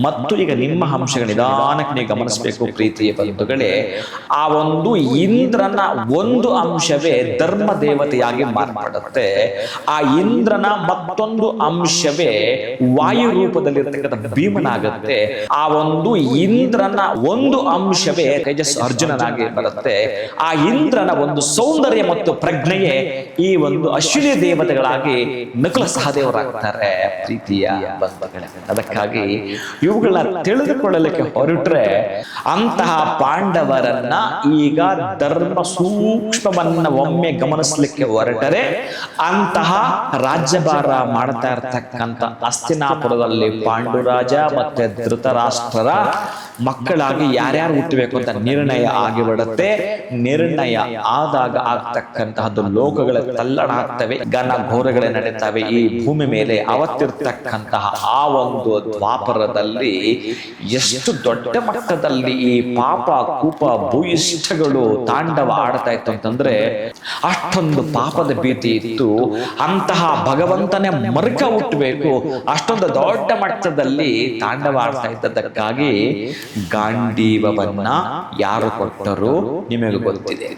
ಮತ್ತು ಈಗ ನಿಮ್ಮ ಅಂಶಗಳ ನಿಧಾನಕ್ಕೆ ನೀವು ಗಮನಿಸಬೇಕು ಪ್ರೀತಿಯ ಬಂಧುಗಳೇ. ಆ ಒಂದು ಇಂದ್ರನ ಒಂದು ಅಂಶವೇ ಧರ್ಮ ದೇವತೆಯಾಗಿ ಮಾರ್ಪಡುತ್ತೆ. ಆ ಇಂದ್ರನ ಮತ್ತೊಂದು ಅಂಶವೇ ವಾಯು ರೂಪದಲ್ಲಿರ್ತಕ್ಕಂಥ ಭೀಮನಾಗುತ್ತೆ. ಆ ಒಂದು ಇಂದ್ರನ ಒಂದು ಅಂಶವೇ ತೇಜಸ್ ಅರ್ಜುನನಾಗಿ ಬರುತ್ತೆ. ಆ ಇಂದ್ರನ ಒಂದು ಸೌಂದರ್ಯ ಮತ್ತು ಪ್ರಜ್ಞೆಯೇ ಈ ಒಂದು ಅಶ್ವಿನಿ ದೇವತೆಗಳಾಗಿ ನಕುಲ ಸಹದೇವರಾಗ್ತಾರೆ ಪ್ರೀತಿಯ ಬಂಧುಗಳೇ. ಅದಕ್ಕಾಗಿ ಇವುಗಳನ್ನ ತಿಳಿದುಕೊಳ್ಳಲಿಕ್ಕೆ ಹೊರಟ್ರೆ ಅಂತಹ ಪಾಂಡವರನ್ನ ಈಗ ಧರ್ಮ ಸೂಕ್ಷ್ಮವನ್ನ ಒಮ್ಮೆ ಗಮನಿಸಲಿಕ್ಕೆ ಹೊರಟರೆ ಅಂತಹ ರಾಜ್ಯಭಾರ ಮಾಡ್ತಾ ಇರ್ತಕ್ಕಂಥ ಹಸ್ತಿನಾಪುರದಲ್ಲಿ ಪಾಂಡುರಾಜ ಮತ್ತೆ ಧೃತರಾಷ್ಟ್ರರ ಮಕ್ಕಳಾಗಿ ಯಾರ್ಯಾರು ಹುಟ್ಟಬೇಕು ಅಂತ ನಿರ್ಣಯ ಆಗಿಬಿಡುತ್ತೆ. ನಿರ್ಣಯ ನಿರ್ಣಯ ಆದಾಗ ಆಗ್ತಕ್ಕಂತಹದ್ದು ಲೋಕಗಳ ತಲ್ಲಣ ಆಗ್ತವೆ, ಘನ ಘೋರಗಳೇ ನಡೀತವೆ ಈ ಭೂಮಿ ಮೇಲೆ. ಅವತ್ತಿರ್ತಕ್ಕಂತಹ ಆ ಒಂದು ದ್ವಾಪರದಲ್ಲಿ ಎಷ್ಟು ದೊಡ್ಡ ಮಟ್ಟದಲ್ಲಿ ಈ ಪಾಪ ಕೂಪ ಭೂಯಿಷ್ಠಗಳು ತಾಂಡವ ಆಡ್ತಾ ಇತ್ತು ಅಂತಂದ್ರೆ ಅಷ್ಟೊಂದು ಪಾಪದ ಭೀತಿ ಇತ್ತು. ಅಂತಹ ಭಗವಂತನೇ ಮರುಕ ಹುಟ್ಟಬೇಕು, ಅಷ್ಟೊಂದು ದೊಡ್ಡ ಮಟ್ಟದಲ್ಲಿ ತಾಂಡವ ಆಡ್ತಾ ಇದ್ದದಕ್ಕಾಗಿ ಗಾಂಡೀವವನ್ನ ಯಾರು ಕೊಟ್ಟರು ನಿಮಗೆ ಗೊತ್ತಿದೆ.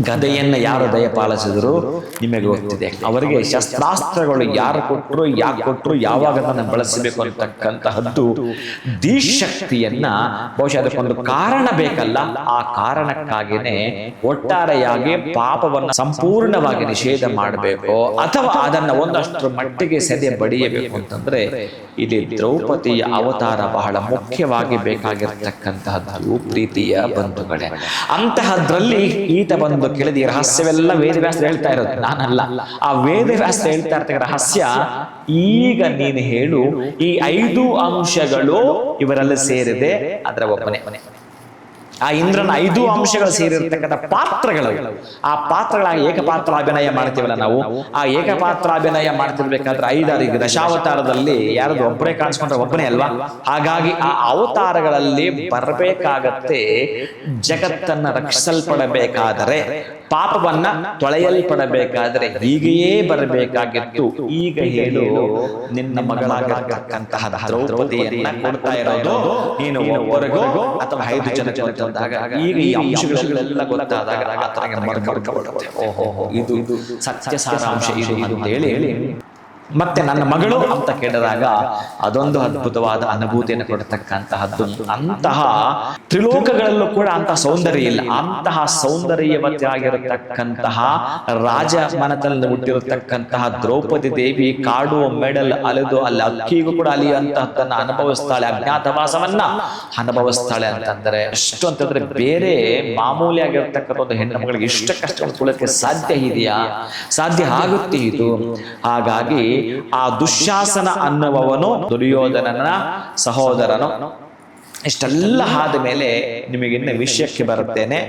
ಗದೆಯನ್ನ ಯಾರು ದಯಪಾಲಿಸಿದ್ರು ನಿಮಗೆ ಗೊತ್ತಿದೆ. ಅವರಿಗೆ ಶಸ್ತ್ರಾಸ್ತ್ರಗಳು ಯಾರು ಕೊಟ್ಟರು, ಯಾಕೆ ಕೊಟ್ಟರು, ಯಾವಾಗ ಅದನ್ನು ಬಳಸಬೇಕು ಅಂತಕ್ಕಂತಹದ್ದು ಧೀಶಕ್ತಿಯನ್ನ ಬಹುಶಃ ಅದಕ್ಕೊಂದು ಕಾರಣ ಬೇಕಲ್ಲ. ಆ ಕಾರಣಕ್ಕಾಗಿನೇ ಒಟ್ಟಾರೆಯಾಗಿ ಪಾಪವನ್ನು ಸಂಪೂರ್ಣವಾಗಿ ನಿಷೇಧ ಮಾಡಬೇಕು ಅಥವಾ ಅದನ್ನ ಒಂದಷ್ಟು ಮಟ್ಟಿಗೆ ಸೆದೆ ಬಡಿಯಬೇಕು ಅಂತಂದ್ರೆ ಇಲ್ಲಿ ದ್ರೌಪದಿಯ ಅವತಾರ ಬಹಳ ಮುಖ್ಯವಾಗಿ ಬೇಕಾಗಿರ್ತಕ್ಕಂತಹದ್ದು ಪ್ರೀತಿಯ ಬಂಧುಗಳೇ. ಅಂತಹದ್ರಲ್ಲಿ ಈತ ಬಂದು ಕೇಳಿದ ಈ ರಹಸ್ಯವೆಲ್ಲ ವೇದವ್ಯಾಸ ಹೇಳ್ತಾ ಇರೋದು, ನಾನಲ್ಲ. ಆ ವೇದವ್ಯಾಸ ಹೇಳ್ತಾ ಇರ್ತಕ್ಕ ರಹಸ್ಯ ಈಗ ನೀನು ಹೇಳು. ಈ 5 ಅಂಶಗಳು ಇವರಲ್ಲಿ ಸೇರಿದೆ, ಅದರ ಒಬ್ಬನೇ. ಆ ಇಂದ್ರನ 5 ಅಂಶಗಳು ಸೇರಿರ್ತಕ್ಕಂಥ ಪಾತ್ರಗಳು, ಆ ಪಾತ್ರಗಳ ಏಕಪಾತ್ರ ಅಭಿನಯ ಮಾಡ್ತೀವಲ್ಲ ನಾವು. ಆ ಏಕಪಾತ್ರ ಅಭಿನಯ ಮಾಡ್ತಿರ್ಬೇಕಾದ್ರೆ 5 ದಶಾವತಾರದಲ್ಲಿ ಯಾರದು ಒಬ್ಬರೇ ಕಾಣಿಸ್ಕೊಂಡ್ರೆ ಒಬ್ಬನೇ ಅಲ್ವಾ. ಹಾಗಾಗಿ ಆ ಅವತಾರಗಳಲ್ಲಿ ಬರಬೇಕಾಗತ್ತೆ. ಜಗತ್ತನ್ನ ರಕ್ಷಿಸಲ್ಪಡಬೇಕಾದರೆ, ಪಾಪವನ್ನ ತೊಳೆಯಲ್ಪಡಬೇಕಾದ್ರೆ ಹೀಗೆಯೇ ಬರಬೇಕಾಗಿತ್ತು. ಈಗ ಹೇಳು, ನಿನ್ನ ಮಗಳಾಗಿರ್ತಕ್ಕಂತಹ ದ್ರೌಪದಿಯನ್ನ ಕೊಡ್ತಾ ಇರೋದು ನೀನು ಒಬ್ಬರಿಗೋ ಅಥವಾ 5 ಜನ ಅಂದಾಗ ಈಗ ಈ ಅಂಶಗಳೆಲ್ಲ ಗೊತ್ತಾದಾಗ ಆತನಿಗೆ ಮರ್ಕಬರುತ್ತೆ. ಓಹೋ, ಇದು ಸತ್ಯ ಸಾರಾಂಶ ಇದು ಅಂತೇಳಿ ಮತ್ತೆ ನನ್ನ ಮಗಳು ಅಂತ ಕೇಳಿದಾಗ ಅದೊಂದು ಅದ್ಭುತವಾದ ಅನುಭೂತಿಯನ್ನು ಕೊಡತಕ್ಕಂತಹದ್ದು. ಅಂತಹ ತ್ರಿಲೋಕಗಳಲ್ಲೂ ಕೂಡ ಅಂತಹ ಸೌಂದರ್ಯ ಇಲ್ಲ. ಅಂತಹ ಸೌಂದರ್ಯವತಿ ಆಗಿರತಕ್ಕಂತಹ ರಾಜ ಮನದಲ್ಲಿ ಹುಟ್ಟಿರತಕ್ಕಂತಹ ದ್ರೌಪದಿ ದೇವಿ ಕಾಡು ಮೆಡಲ್ ಅಲೆದು ಅಲ್ಲಿ ಅಕ್ಕಿಗೂ ಕೂಡ ಅಲಿಯುವಂತಹದ್ದನ್ನ ಅನುಭವಿಸ್ತಾಳೆ, ಅಜ್ಞಾತವಾಸವನ್ನ ಅನುಭವಿಸ್ತಾಳೆ. ಅಂತಂದ್ರೆ ಎಷ್ಟು ಅಂತಂದ್ರೆ ಬೇರೆ ಮಾಮೂಲಿ ಆಗಿರ್ತಕ್ಕಂಥ ಒಂದು ಹೆಣ್ಣು ಮಗಳಿಗೆ ಇಷ್ಟ ಕಷ್ಟ ತುಳಕ್ಕೆ ಸಾಧ್ಯ ಇದೆಯಾ? ಸಾಧ್ಯ ಆಗುತ್ತೆ ಇದು. ಹಾಗಾಗಿ ಆ ದುಶ್ಯಾಸನ ಅನ್ನುವವನು ದುರ್ಯೋಧನನ ಸಹೋದರನು. ಇಷ್ಟೆಲ್ಲ ಆದ ಮೇಲೆ ನಿಮಗಿನ್ನ ವಿಷಯಕ್ಕೆ ಬರುತ್ತೇನೆ.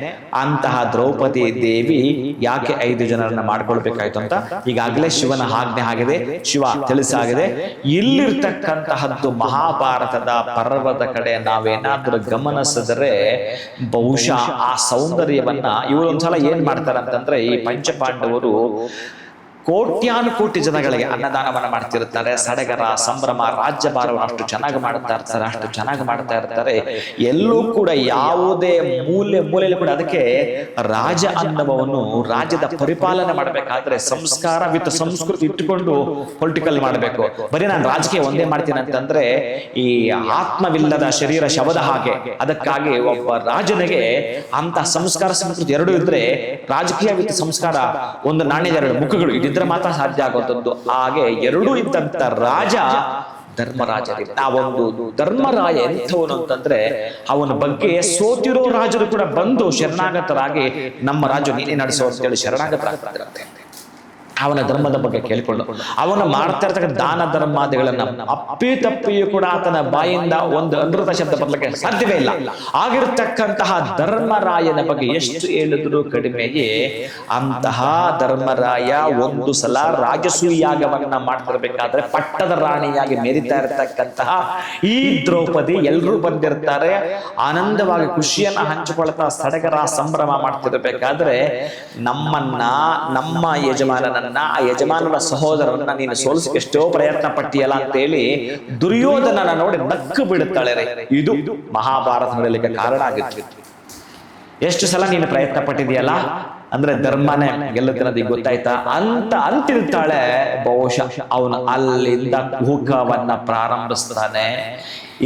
ಅಂತಹ ದ್ರೌಪದಿ ದೇವಿ ಯಾಕೆ 5 ಜನರನ್ನ ಮಾಡ್ಕೊಳ್ಬೇಕಾಯ್ತು ಅಂತ ಈಗಾಗಲೇ ಶಿವನ ಆಜ್ಞೆ ಆಗಿದೆ, ಶಿವ ತಿಳಿಸಾಗಿದೆ. ಇಲ್ಲಿರ್ತಕ್ಕಂತಹದ್ದು ಮಹಾಭಾರತದ ಪರ್ವದ ಕಡೆ ನಾವೇನಾದ್ರೂ ಗಮನಿಸಿದ್ರೆ ಬಹುಶಃ ಆ ಸೌಂದರ್ಯವನ್ನ ಇವರು ಒಂದ್ಸಲ ಏನ್ ಮಾಡ್ತಾರೆ ಅಂತಂದ್ರೆ, ಈ ಪಂಚಪಾಂಡವರು ಕೋಟ್ಯಾನುಕೋಟಿ ಜನಗಳಿಗೆ ಅನ್ನದಾನವನ್ನ ಮಾಡ್ತಿರ್ತಾರೆ. ಸಡಗರ ಸಂಭ್ರಮ ರಾಜ್ಯಭಾರವನ್ನು ಅಷ್ಟು ಚೆನ್ನಾಗಿ ಮಾಡ್ತಾ ಇರ್ತಾರೆ, ಅಷ್ಟು ಚೆನ್ನಾಗಿ ಮಾಡ್ತಾ ಇರ್ತಾರೆ. ಎಲ್ಲೂ ಕೂಡ ಯಾವುದೇ ಮೂಲೆಯಲ್ಲಿ ಕೂಡ ಅದಕ್ಕೆ ರಾಜ ಅನ್ನುವವನು ರಾಜ್ಯದ ಪರಿಪಾಲನೆ ಮಾಡಬೇಕಾದ್ರೆ ಸಂಸ್ಕಾರ ವಿತ್ ಸಂಸ್ಕೃತಿ ಇಟ್ಟುಕೊಂಡು ಪೊಲಿಟಿಕಲ್ ಮಾಡಬೇಕು. ಬರೀ ನಾನು ರಾಜಕೀಯ ಒಂದೇ ಮಾಡ್ತೀನಿ ಅಂತಂದ್ರೆ ಈ ಆತ್ಮವಿಲ್ಲದ ಶರೀರ ಶವದ ಹಾಗೆ. ಅದಕ್ಕಾಗಿ ಒಬ್ಬ ರಾಜನಿಗೆ ಅಂತ ಸಂಸ್ಕಾರ ಸಂಸ್ಕೃತಿ ಎರಡೂ ಇದ್ರೆ ರಾಜಕೀಯ ವಿತ್ ಸಂಸ್ಕಾರ ಒಂದು ನಾಣ್ಯದ 2 ಮುಖಗಳು ಇದ್ರೆ ಮಾತ್ರ ಸಾಧ್ಯ ಆಗುವಂಥದ್ದು. ಹಾಗೆ ಎರಡೂ ಇದ್ದಂತ ರಾಜ ಧರ್ಮರಾಜ. ಆ ಒಂದು ಧರ್ಮರಾಯ ಎಂಥವನು ಅಂತಂದ್ರೆ ಅವನ ಬಗ್ಗೆ ಸೋತಿರೋ ರಾಜರು ಕೂಡ ಬಂದು ಶರಣಾಗತರಾಗಿ ನಮ್ಮ ರಾಜ ನೀನೇ ನಡೆಸೋ ಅಂತೇಳಿ ಶರಣಾಗತರಾಗ್ತಿರಂತೆ. ಅವನ ಧರ್ಮದ ಬಗ್ಗೆ ಕೇಳಿಕೊಂಡು ಅವನು ಮಾಡ್ತಾ ಇರ್ತಕ್ಕಂಥ ದಾನ ಧರ್ಮಾದಿಗಳನ್ನ ಅಪ್ಪಿತಪ್ಪಿಯೂ ಕೂಡ ಆತನ ಬಾಯಿಂದ ಒಂದು ಅನೃತ ಶಬ್ದ ಬರ್ಲಿಕ್ಕೆ ಸಾಧ್ಯವೇ ಇಲ್ಲ. ಆಗಿರ್ತಕ್ಕಂತಹ ಧರ್ಮರಾಯನ ಬಗ್ಗೆ ಎಷ್ಟು ಹೇಳಿದ್ರು ಕಡಿಮೆಯೇ. ಅಂತಹ ಧರ್ಮರಾಯ ಒಂದು ಸಲ ರಾಜಸೂಯಾಗವನ್ನ ಮಾಡ್ತಿರ್ಬೇಕಾದ್ರೆ ಪಟ್ಟದ ರಾಣಿಯಾಗಿ ಮೆರಿತಾ ಇರತಕ್ಕಂತಹ ಈ ದ್ರೌಪದಿ ಎಲ್ಲರೂ ಬಂದಿರ್ತಾರೆ, ಆನಂದವಾಗಿ ಖುಷಿಯನ್ನ ಹಂಚಿಕೊಳ್ತಾ ಸಡಗರ ಸಂಭ್ರಮ ಮಾಡ್ತಿರ್ಬೇಕಾದ್ರೆ ನಮ್ಮ ಯಜಮಾನನ ಆ ಯಜಮಾನನ ಸಹೋದರನ್ನ ನೀನು ಸೋಲಿಸಕ್ಕೆ ಎಷ್ಟೋ ಪ್ರಯತ್ನ ಪಟ್ಟಿಯಲ್ಲ ಅಂತೇಳಿ ದುರ್ಯೋಧನನ ನೋಡಿ ನಕ್ಕು ಬಿಡುತ್ತಾಳೆ. ಇದು ಮಹಾಭಾರತ ನಡೆಯಲಿಕ್ಕೆ ಕಾರಣ ಆಗಿತ್ತು. ಎಷ್ಟು ಸಲ ನೀನು ಪ್ರಯತ್ನ ಪಟ್ಟಿದೆಯಲ್ಲ ಅಂದ್ರೆ ಧರ್ಮನೇ ಗೆಲ್ಲುತ್ತಿರೋದು ಗೊತ್ತಾಯ್ತಾ ಅಂತ ಅಂತಿರ್ತಾಳೆ. ಬಹುಶಃ ಅವನು ಅಲ್ಲಿಂದ ಕುಹಕವನ್ನ ಪ್ರಾರಂಭಿಸ್ತಾನೆ.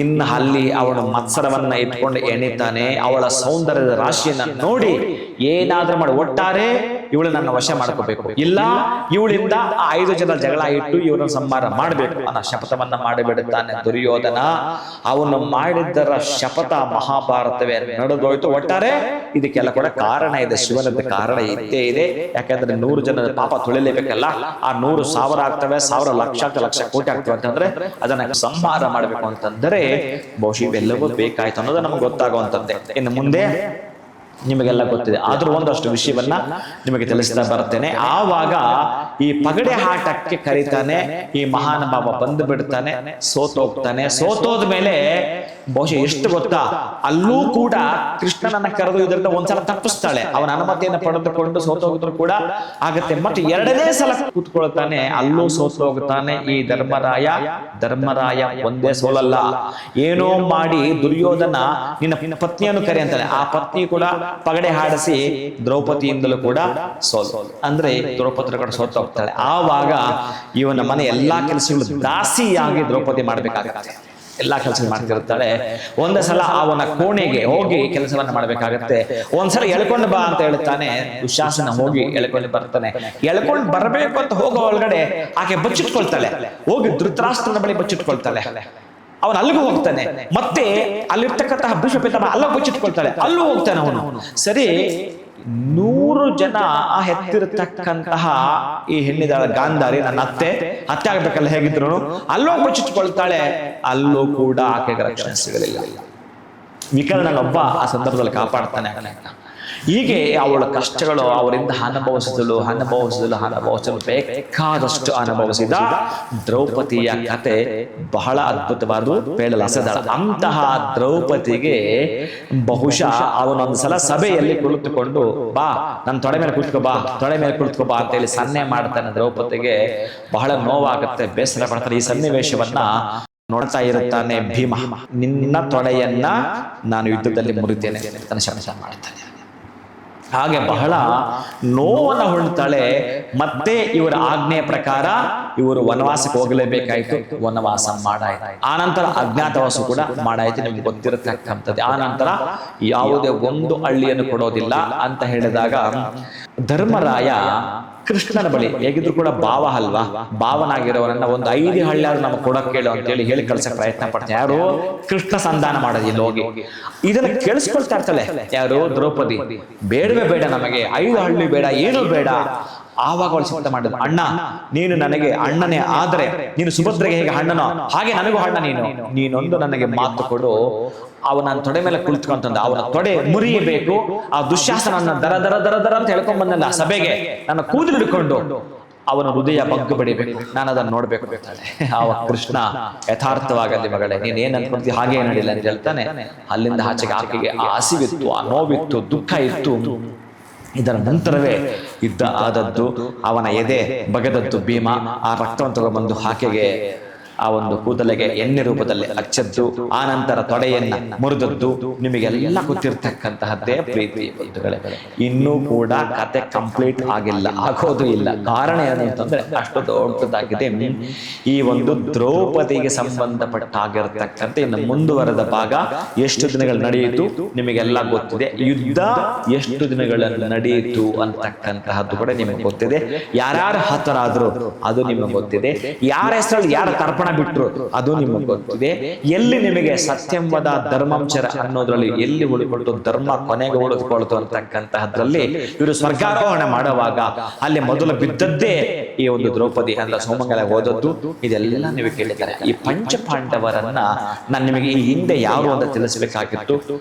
ಇನ್ನು ಅಲ್ಲಿ ಅವನು ಮತ್ಸರವನ್ನ ಇಟ್ಕೊಂಡು ಎಣಿತಾನೆ. ಅವಳ ಸೌಂದರ್ಯದ ರಾಶಿಯನ್ನ ನೋಡಿ ಏನಾದ್ರೂ ಮಾಡಿ ಒಟ್ಟಾರೆ ಇವಳು ನನ್ನ ವಶ ಮಾಡ್ಕೋಬೇಕು, ಇಲ್ಲ ಇವಳಿಂದ 5 ಜನ ಜಗಳ ಇಟ್ಟು ಇವರನ್ನು ಸಂಹಾರ ಮಾಡಬೇಕು ಅನ್ನೋ ಶಪಥವನ್ನ ಮಾಡಿಬಿಡುತ್ತಾನೆ ದುರ್ಯೋಧನ. ಅವನು ಮಾಡಿದ್ದರ ಶಪಥ ಮಹಾಭಾರತವೇ ನಡೆದೋಯ್ತು. ಒಟ್ಟಾರೆ ಇದಕ್ಕೆಲ್ಲ ಕೂಡ ಕಾರಣ ಇದೆ, ಶಿವನದ ಕಾರಣ ಇದ್ದೇ ಇದೆ. ಯಾಕಂದ್ರೆ 100 ಜನದ ಪಾಪ ತೊಳಿಲೇಬೇಕಲ್ಲ. ಆ 100,000 ಆಗ್ತವೆ, 1,000 ಲಕ್ಷ ಕೋಟಿ ಆಗ್ತವೆ ಅಂತಂದ್ರೆ ಅದನ್ನ ಸಂಹಾರ ಮಾಡಬೇಕು ಅಂತಂದ್ರೆ ಬಹುಶಃ ಇವೆಲ್ಲವೂ ಬೇಕಾಯ್ತು ಅನ್ನೋದು ನಮ್ಗೆ ಗೊತ್ತಾಗುವಂತದ್ದೇ. ಇನ್ನು ಮುಂದೆ ನಿಮಗೆಲ್ಲ ಗೊತ್ತಿದೆ. ಆದ್ರೂ ಒಂದಷ್ಟು ವಿಷಯವನ್ನ ನಿಮಗೆ ತಿಳಿಸ್ತಾ ಬರ್ತೇನೆ. ಆವಾಗ ಈ ಪಗಡೆ ಆಟಕ್ಕೆ ಕರೀತಾನೆ, ಈ ಮಹಾನುಭಾವ ಬಂದು ಬಿಡ್ತಾನೆ, ಸೋತೋಗ್ತಾನೆ. ಸೋತೋದ ಮೇಲೆ ಬಹುಶಃ ಎಷ್ಟು ಗೊತ್ತಾ, ಅಲ್ಲೂ ಕೂಡ ಕೃಷ್ಣನನ್ನ ಕರೆದು ಇದರಿಂದ ಒಂದ್ಸಲ ತಪ್ಪಿಸ್ತಾಳೆ. ಅವನ ಅನುಮತಿಯನ್ನು ಪಡೆದುಕೊಂಡು ಸೋತೋಗಿದ್ರು ಕೂಡ ಆಗತ್ತೆ. ಮತ್ತೆ ಎರಡನೇ ಸಲ ಕೂತ್ಕೊಳ್ತಾನೆ, ಅಲ್ಲೂ ಸೋತೋಗ್ತಾನೆ. ಈ ಧರ್ಮರಾಯ ಒಂದೇ ಸೋಲಲ್ಲ, ಏನೋ ಮಾಡಿ ದುರ್ಯೋಧನ ನಿನ್ನ ಪತ್ನಿಯನ್ನು ಕರೆ ಅಂತಾಳೆ. ಆ ಪತ್ನಿ ಕೂಡ ಪಗಡೆ ಹಾಡಿಸಿ ದ್ರೌಪದಿಯಿಂದಲೂ ಕೂಡ ಸೋಲು, ಅಂದ್ರೆ ದ್ರೌಪದಿ ಕೂಡ ಸೋತೋಗ್ತಾಳೆ. ಆವಾಗ ಇವನ ಮನೆ ಎಲ್ಲಾ ಕೆಲಸಗಳು ದಾಸಿಯಾಗಿ ದ್ರೌಪದಿ ಮಾಡ್ಬೇಕಾಗತ್ತೆ. ಎಲ್ಲಾ ಕೆಲಸ ಮಾಡ್ತಿರ್ತಾಳೆ. ಒಂದೇ ಸಲ ಅವನ ಕೋಣೆಗೆ ಹೋಗಿ ಕೆಲಸವನ್ನ ಮಾಡ್ಬೇಕಾಗತ್ತೆ. ಒಂದ್ಸಲ ಎಳ್ಕೊಂಡು ಬಾ ಅಂತ ಹೇಳ್ತಾನೆ. ದುಶ್ಯಾಸನ ಹೋಗಿ ಎಳ್ಕೊಂಡು ಬರ್ತಾನೆ. ಎಳ್ಕೊಂಡು ಬರಬೇಕು ಅಂತ ಹೋಗೋ ಒಳಗಡೆ ಆಕೆ ಬಚ್ಚಿಟ್ಕೊಳ್ತಾಳೆ. ಹೋಗಿ ಧೃತರಾಷ್ಟ್ರನ ಬಳಿ ಬಚ್ಚಿಟ್ಕೊಳ್ತಾಳೆ. ಅವನು ಅಲ್ಲಿಗೂ ಹೋಗ್ತಾನೆ. ಮತ್ತೆ ಅಲ್ಲಿರ್ತಕ್ಕಂತಹ ಭೀಷ್ಮ ಪಿತಾಮಹ ಅಲ್ಲ ಬಚ್ಚಿಟ್ಕೊಳ್ತಾಳೆ. ಅಲ್ಲೂ ಹೋಗ್ತಾನೆ ಅವನು. ಸರಿ, 100 ಜನ ಹೆತ್ತಿರತಕ್ಕಂತಹ ಈ ಹೆಣ್ಣಿದಾಳ ಗಾಂಧಾರಿ, ನನ್ನ ಅತ್ತೆ ಆಗ್ಬೇಕಲ್ಲ, ಹೇಗಿದ್ರು ಅಲ್ಲೂ ಬಚ್ಚಿಟ್ಕೊಳ್ತಾಳೆ. ಅಲ್ಲೂ ಕೂಡ ಆಕೆಗೆ ರಕ್ಷಣೆ ಸಿಗಲಿಲ್ಲ. ವಿಕರ್ಣನೊಬ್ಬ ಆ ಸಂದರ್ಭದಲ್ಲಿ ಕಾಪಾಡ್ತಾನೆ. ಹೀಗೆ ಅವಳ ಕಷ್ಟಗಳು ಅವರಿಂದ ಅನುಭವಿಸಿದಳು ಬೇಕಾದಷ್ಟು ಅನುಭವಿಸಿದ ದ್ರೌಪದಿಯ ಕತೆ ಬಹಳ ಅದ್ಭುತವಾದ ಪೇಳಲಾಸದಳ. ಅಂತಹ ದ್ರೌಪದಿಗೆ ಬಹುಶಃ ಅವನೊಂದ್ಸಲ ಸಭೆಯಲ್ಲಿ ಕುಳಿತುಕೊಂಡು, ಬಾ ನನ್ನ ತೊಡೆ ಮೇಲೆ ಕುಳಿತುಕೋ ಬಾ ಅಂತ ಹೇಳಿ ಸನ್ನೆ ಮಾಡ್ತಾನೆ. ದ್ರೌಪದಿಗೆ ಬಹಳ ನೋವಾಗುತ್ತೆ, ಬೇಸರ ಪಡ್ತಾನೆ. ಈ ಸನ್ನಿವೇಶವನ್ನ ನೋಡ್ತಾ ಇರುತ್ತಾನೆ ಭೀಮ. ನಿನ್ನ ತೊಡೆಯನ್ನ ನಾನು ಯುದ್ಧದಲ್ಲಿ ಮುರಿತೇನೆ ಅಂತ ಶಪಥ ಮಾಡ್ತಾನೆ. ಹಾಗೆ ಬಹಳ ನೋವನ್ನು ಹೊಂದ್ತಾಳೆ. ಮತ್ತೆ ಇವರ ಆಜ್ಞೆಯ ಪ್ರಕಾರ ಇವರು ವನವಾಸಕ್ಕೆ ಹೋಗಲೇಬೇಕಾಯ್ತು. ವನವಾಸ ಮಾಡಾಯ್ತು. ಆನಂತರ ಅಜ್ಞಾತವಾಸ ಕೂಡ ಮಾಡಾಯ್ತು, ನಿಮ್ಗೆ ಗೊತ್ತಿರತಕ್ಕಂಥದ್ದು. ಆನಂತರ ಯಾವುದೇ ಒಂದು ಹಳ್ಳಿಯನ್ನು ಕೊಡೋದಿಲ್ಲ ಅಂತ ಹೇಳಿದಾಗ ಧರ್ಮರಾಯ ಕೃಷ್ಣನ ಬಳಿ, ಹೇಗಿದ್ರು ಕೂಡ ಭಾವ ಅಲ್ವಾ, ಭಾವನಾಗಿರೋವರನ್ನ ಒಂದು 5 ಹಳ್ಳಿಯಾರು ನಮಗೆ ಕೊಡಕ್ಕೆ ಕೇಳು ಅಂತೇಳಿ ಹೇಳಿ ಕಳ್ಸಕ್ ಪ್ರಯತ್ನ ಪಡ್ತಾರೆ. ಯಾರು? ಕೃಷ್ಣ ಸಂಧಾನ ಮಾಡೋದಿಲ್ಲ ಹೋಗಿ. ಇದನ್ನ ಕೇಳಿಸ್ಕೊಳ್ತಾ ಇರ್ತಾಳೆ ಯಾರು? ದ್ರೌಪದಿ. ಬೇಡವೇ ಬೇಡ, ನಮಗೆ 5 ಹಳ್ಳಿ ಬೇಡ, ಏನು ಬೇಡ. ಆವಾಗ ಅವಳು ಶಬ್ದ ಮಾಡಿದ, ಅಣ್ಣ ನೀನು ನನಗೆ ಅಣ್ಣನೇ ಆದ್ರೆ ನೀನು ಸುಭದ್ರೆಗೆ ಹೇಗೆ ಅಣ್ಣನೋ ಹಾಗೆ ನನಗೂ ಅಣ್ಣ ನೀನೊಂದು ನನಗೆ ಮಾತು ಕೊಡು. ಅವನ ತೊಡೆ ಮೇಲೆ ಕುಳಿತುಕೊಂತಂದ, ಅವನ ತೊಡೆ ಮುರಿಯಬೇಕು. ಆ ದುಶ್ಯಾಸನನ್ನ ದರ ಅಂತ ಹೇಳ್ಕೊಂಡ್ ಬಂದಲ್ಲ ಸಭೆಗೆ, ನನ್ನ ಕೂದಲು ಹಿಡ್ಕೊಂಡು ಅವನ ಹೃದಯ ಬಗ್ಗು ಬಡಿಬೇಕು, ನಾನು ಅದನ್ನು ನೋಡ್ಬೇಕು ಅಂತಾಳೆ. ಆವಾಗ ಕೃಷ್ಣ ಯಥಾರ್ಥವಾಗಲ್ಲಿ ಮಗಳೇ, ನೀನ್ ಏನ್ ಅನ್ಕೊಂತೀವಿ ಹಾಗೆ ನಡಿಲ್ಲ ಅಂತ ಹೇಳ್ತಾನೆ. ಅಲ್ಲಿಂದ ಆಚೆಗೆ ಆಕೆಗೆ ಹಸಿವಿತ್ತು, ಆ ನೋವಿತ್ತು, ದುಃಖ ಇತ್ತು. ಇದರ ನಂತರವೇ ಯುದ್ಧ ಆದದ್ದು. ಅವನ ಎದೆ ಬಗೆದದ್ದು ಭೀಮ. ಆ ರಕ್ತವನ್ನು ತಗೊಂಡ್ಬಂದು ಆಕೆಗೆ ಆ ಒಂದು ಕೂದಲಿಗೆ ಎಣ್ಣೆ ರೂಪದಲ್ಲಿ ಹಚ್ಚದ್ದು, ಆ ನಂತರ ತೊಡೆಯನ್ನ ಮುರಿದದ್ದು. ನಿಮಗೆಲ್ಲ ಗೊತ್ತಿರ್ತಕ್ಕಂತಹದ್ದೇ ಪ್ರೀತಿ ಬಂಧುಗಳೇ. ಇನ್ನೂ ಕೂಡ ಕತೆ ಕಂಪ್ಲೀಟ್ ಆಗಿಲ್ಲ, ಆಗೋದು ಇಲ್ಲ. ಕಾರಣ ಏನು ಅಂತಂದ್ರೆ ಅಷ್ಟು ದೊಡ್ಡದಾಗಿದೆ ಈ ಒಂದು ದ್ರೌಪದಿಗೆ ಸಂಬಂಧಪಟ್ಟಾಗಿರ್ತಕ್ಕಂಥ ಇನ್ನು ಮುಂದುವರೆದ ಭಾಗ. ಎಷ್ಟು ದಿನಗಳು ನಡೆಯಿತು ನಿಮಗೆಲ್ಲ ಗೊತ್ತಿದೆ. ಯುದ್ಧ ಎಷ್ಟು ದಿನಗಳಲ್ಲಿ ನಡೆಯಿತು ಅಂತಕ್ಕಂತಹದ್ದು ಕೂಡ ನಿಮಗೆ ಗೊತ್ತಿದೆ. ಯಾರ್ಯಾರು ಹತರಾದ್ರು ಅದು ನಿಮಗೆ ಗೊತ್ತಿದೆ. ಯಾರ ಹೆಸರಲ್ಲಿ ಯಾರ ತರ್ಪಣ ಬಿಟ್ರು ಅದು ನಿಮಗೆ ಗೊತ್ತಿದೆ. ಎಲ್ಲಿ ನಿಮಗೆ ಸತ್ಯಂವದ ಧರ್ಮಾಂಚರ ಅನ್ನೋದ್ರಲ್ಲಿ ಎಲ್ಲಿ ಉಳಿಕೊಳ್ತು, ಧರ್ಮ ಕೊನೆಗೆ ಉಳಿದುಕೊಳ್ತು ಅಂತಕ್ಕಂತಹದ್ರಲ್ಲಿ ಇವರು ಸ್ವರ್ಗಾರೋಹಣ ಮಾಡುವಾಗ ಅಲ್ಲಿ ಮೊದಲು ಬಿದ್ದದ್ದೇ ಈ ಒಂದು ದ್ರೌಪದಿ ಅಂದ್ರೆ ಸೋಮಂಗಲ ಓದದ್ದು. ಇದೆಲ್ಲ ನೀವು ಕೇಳಿದ್ದಾರೆ. ಈ ಪಂಚ ಪಾಂಡವರನ್ನ ನಾನು ನಿಮಗೆ ಈ ಹಿಂದೆ ಯಾರು ಅಂತ ತಿಳಿಸಬೇಕಾಗಿತ್ತು,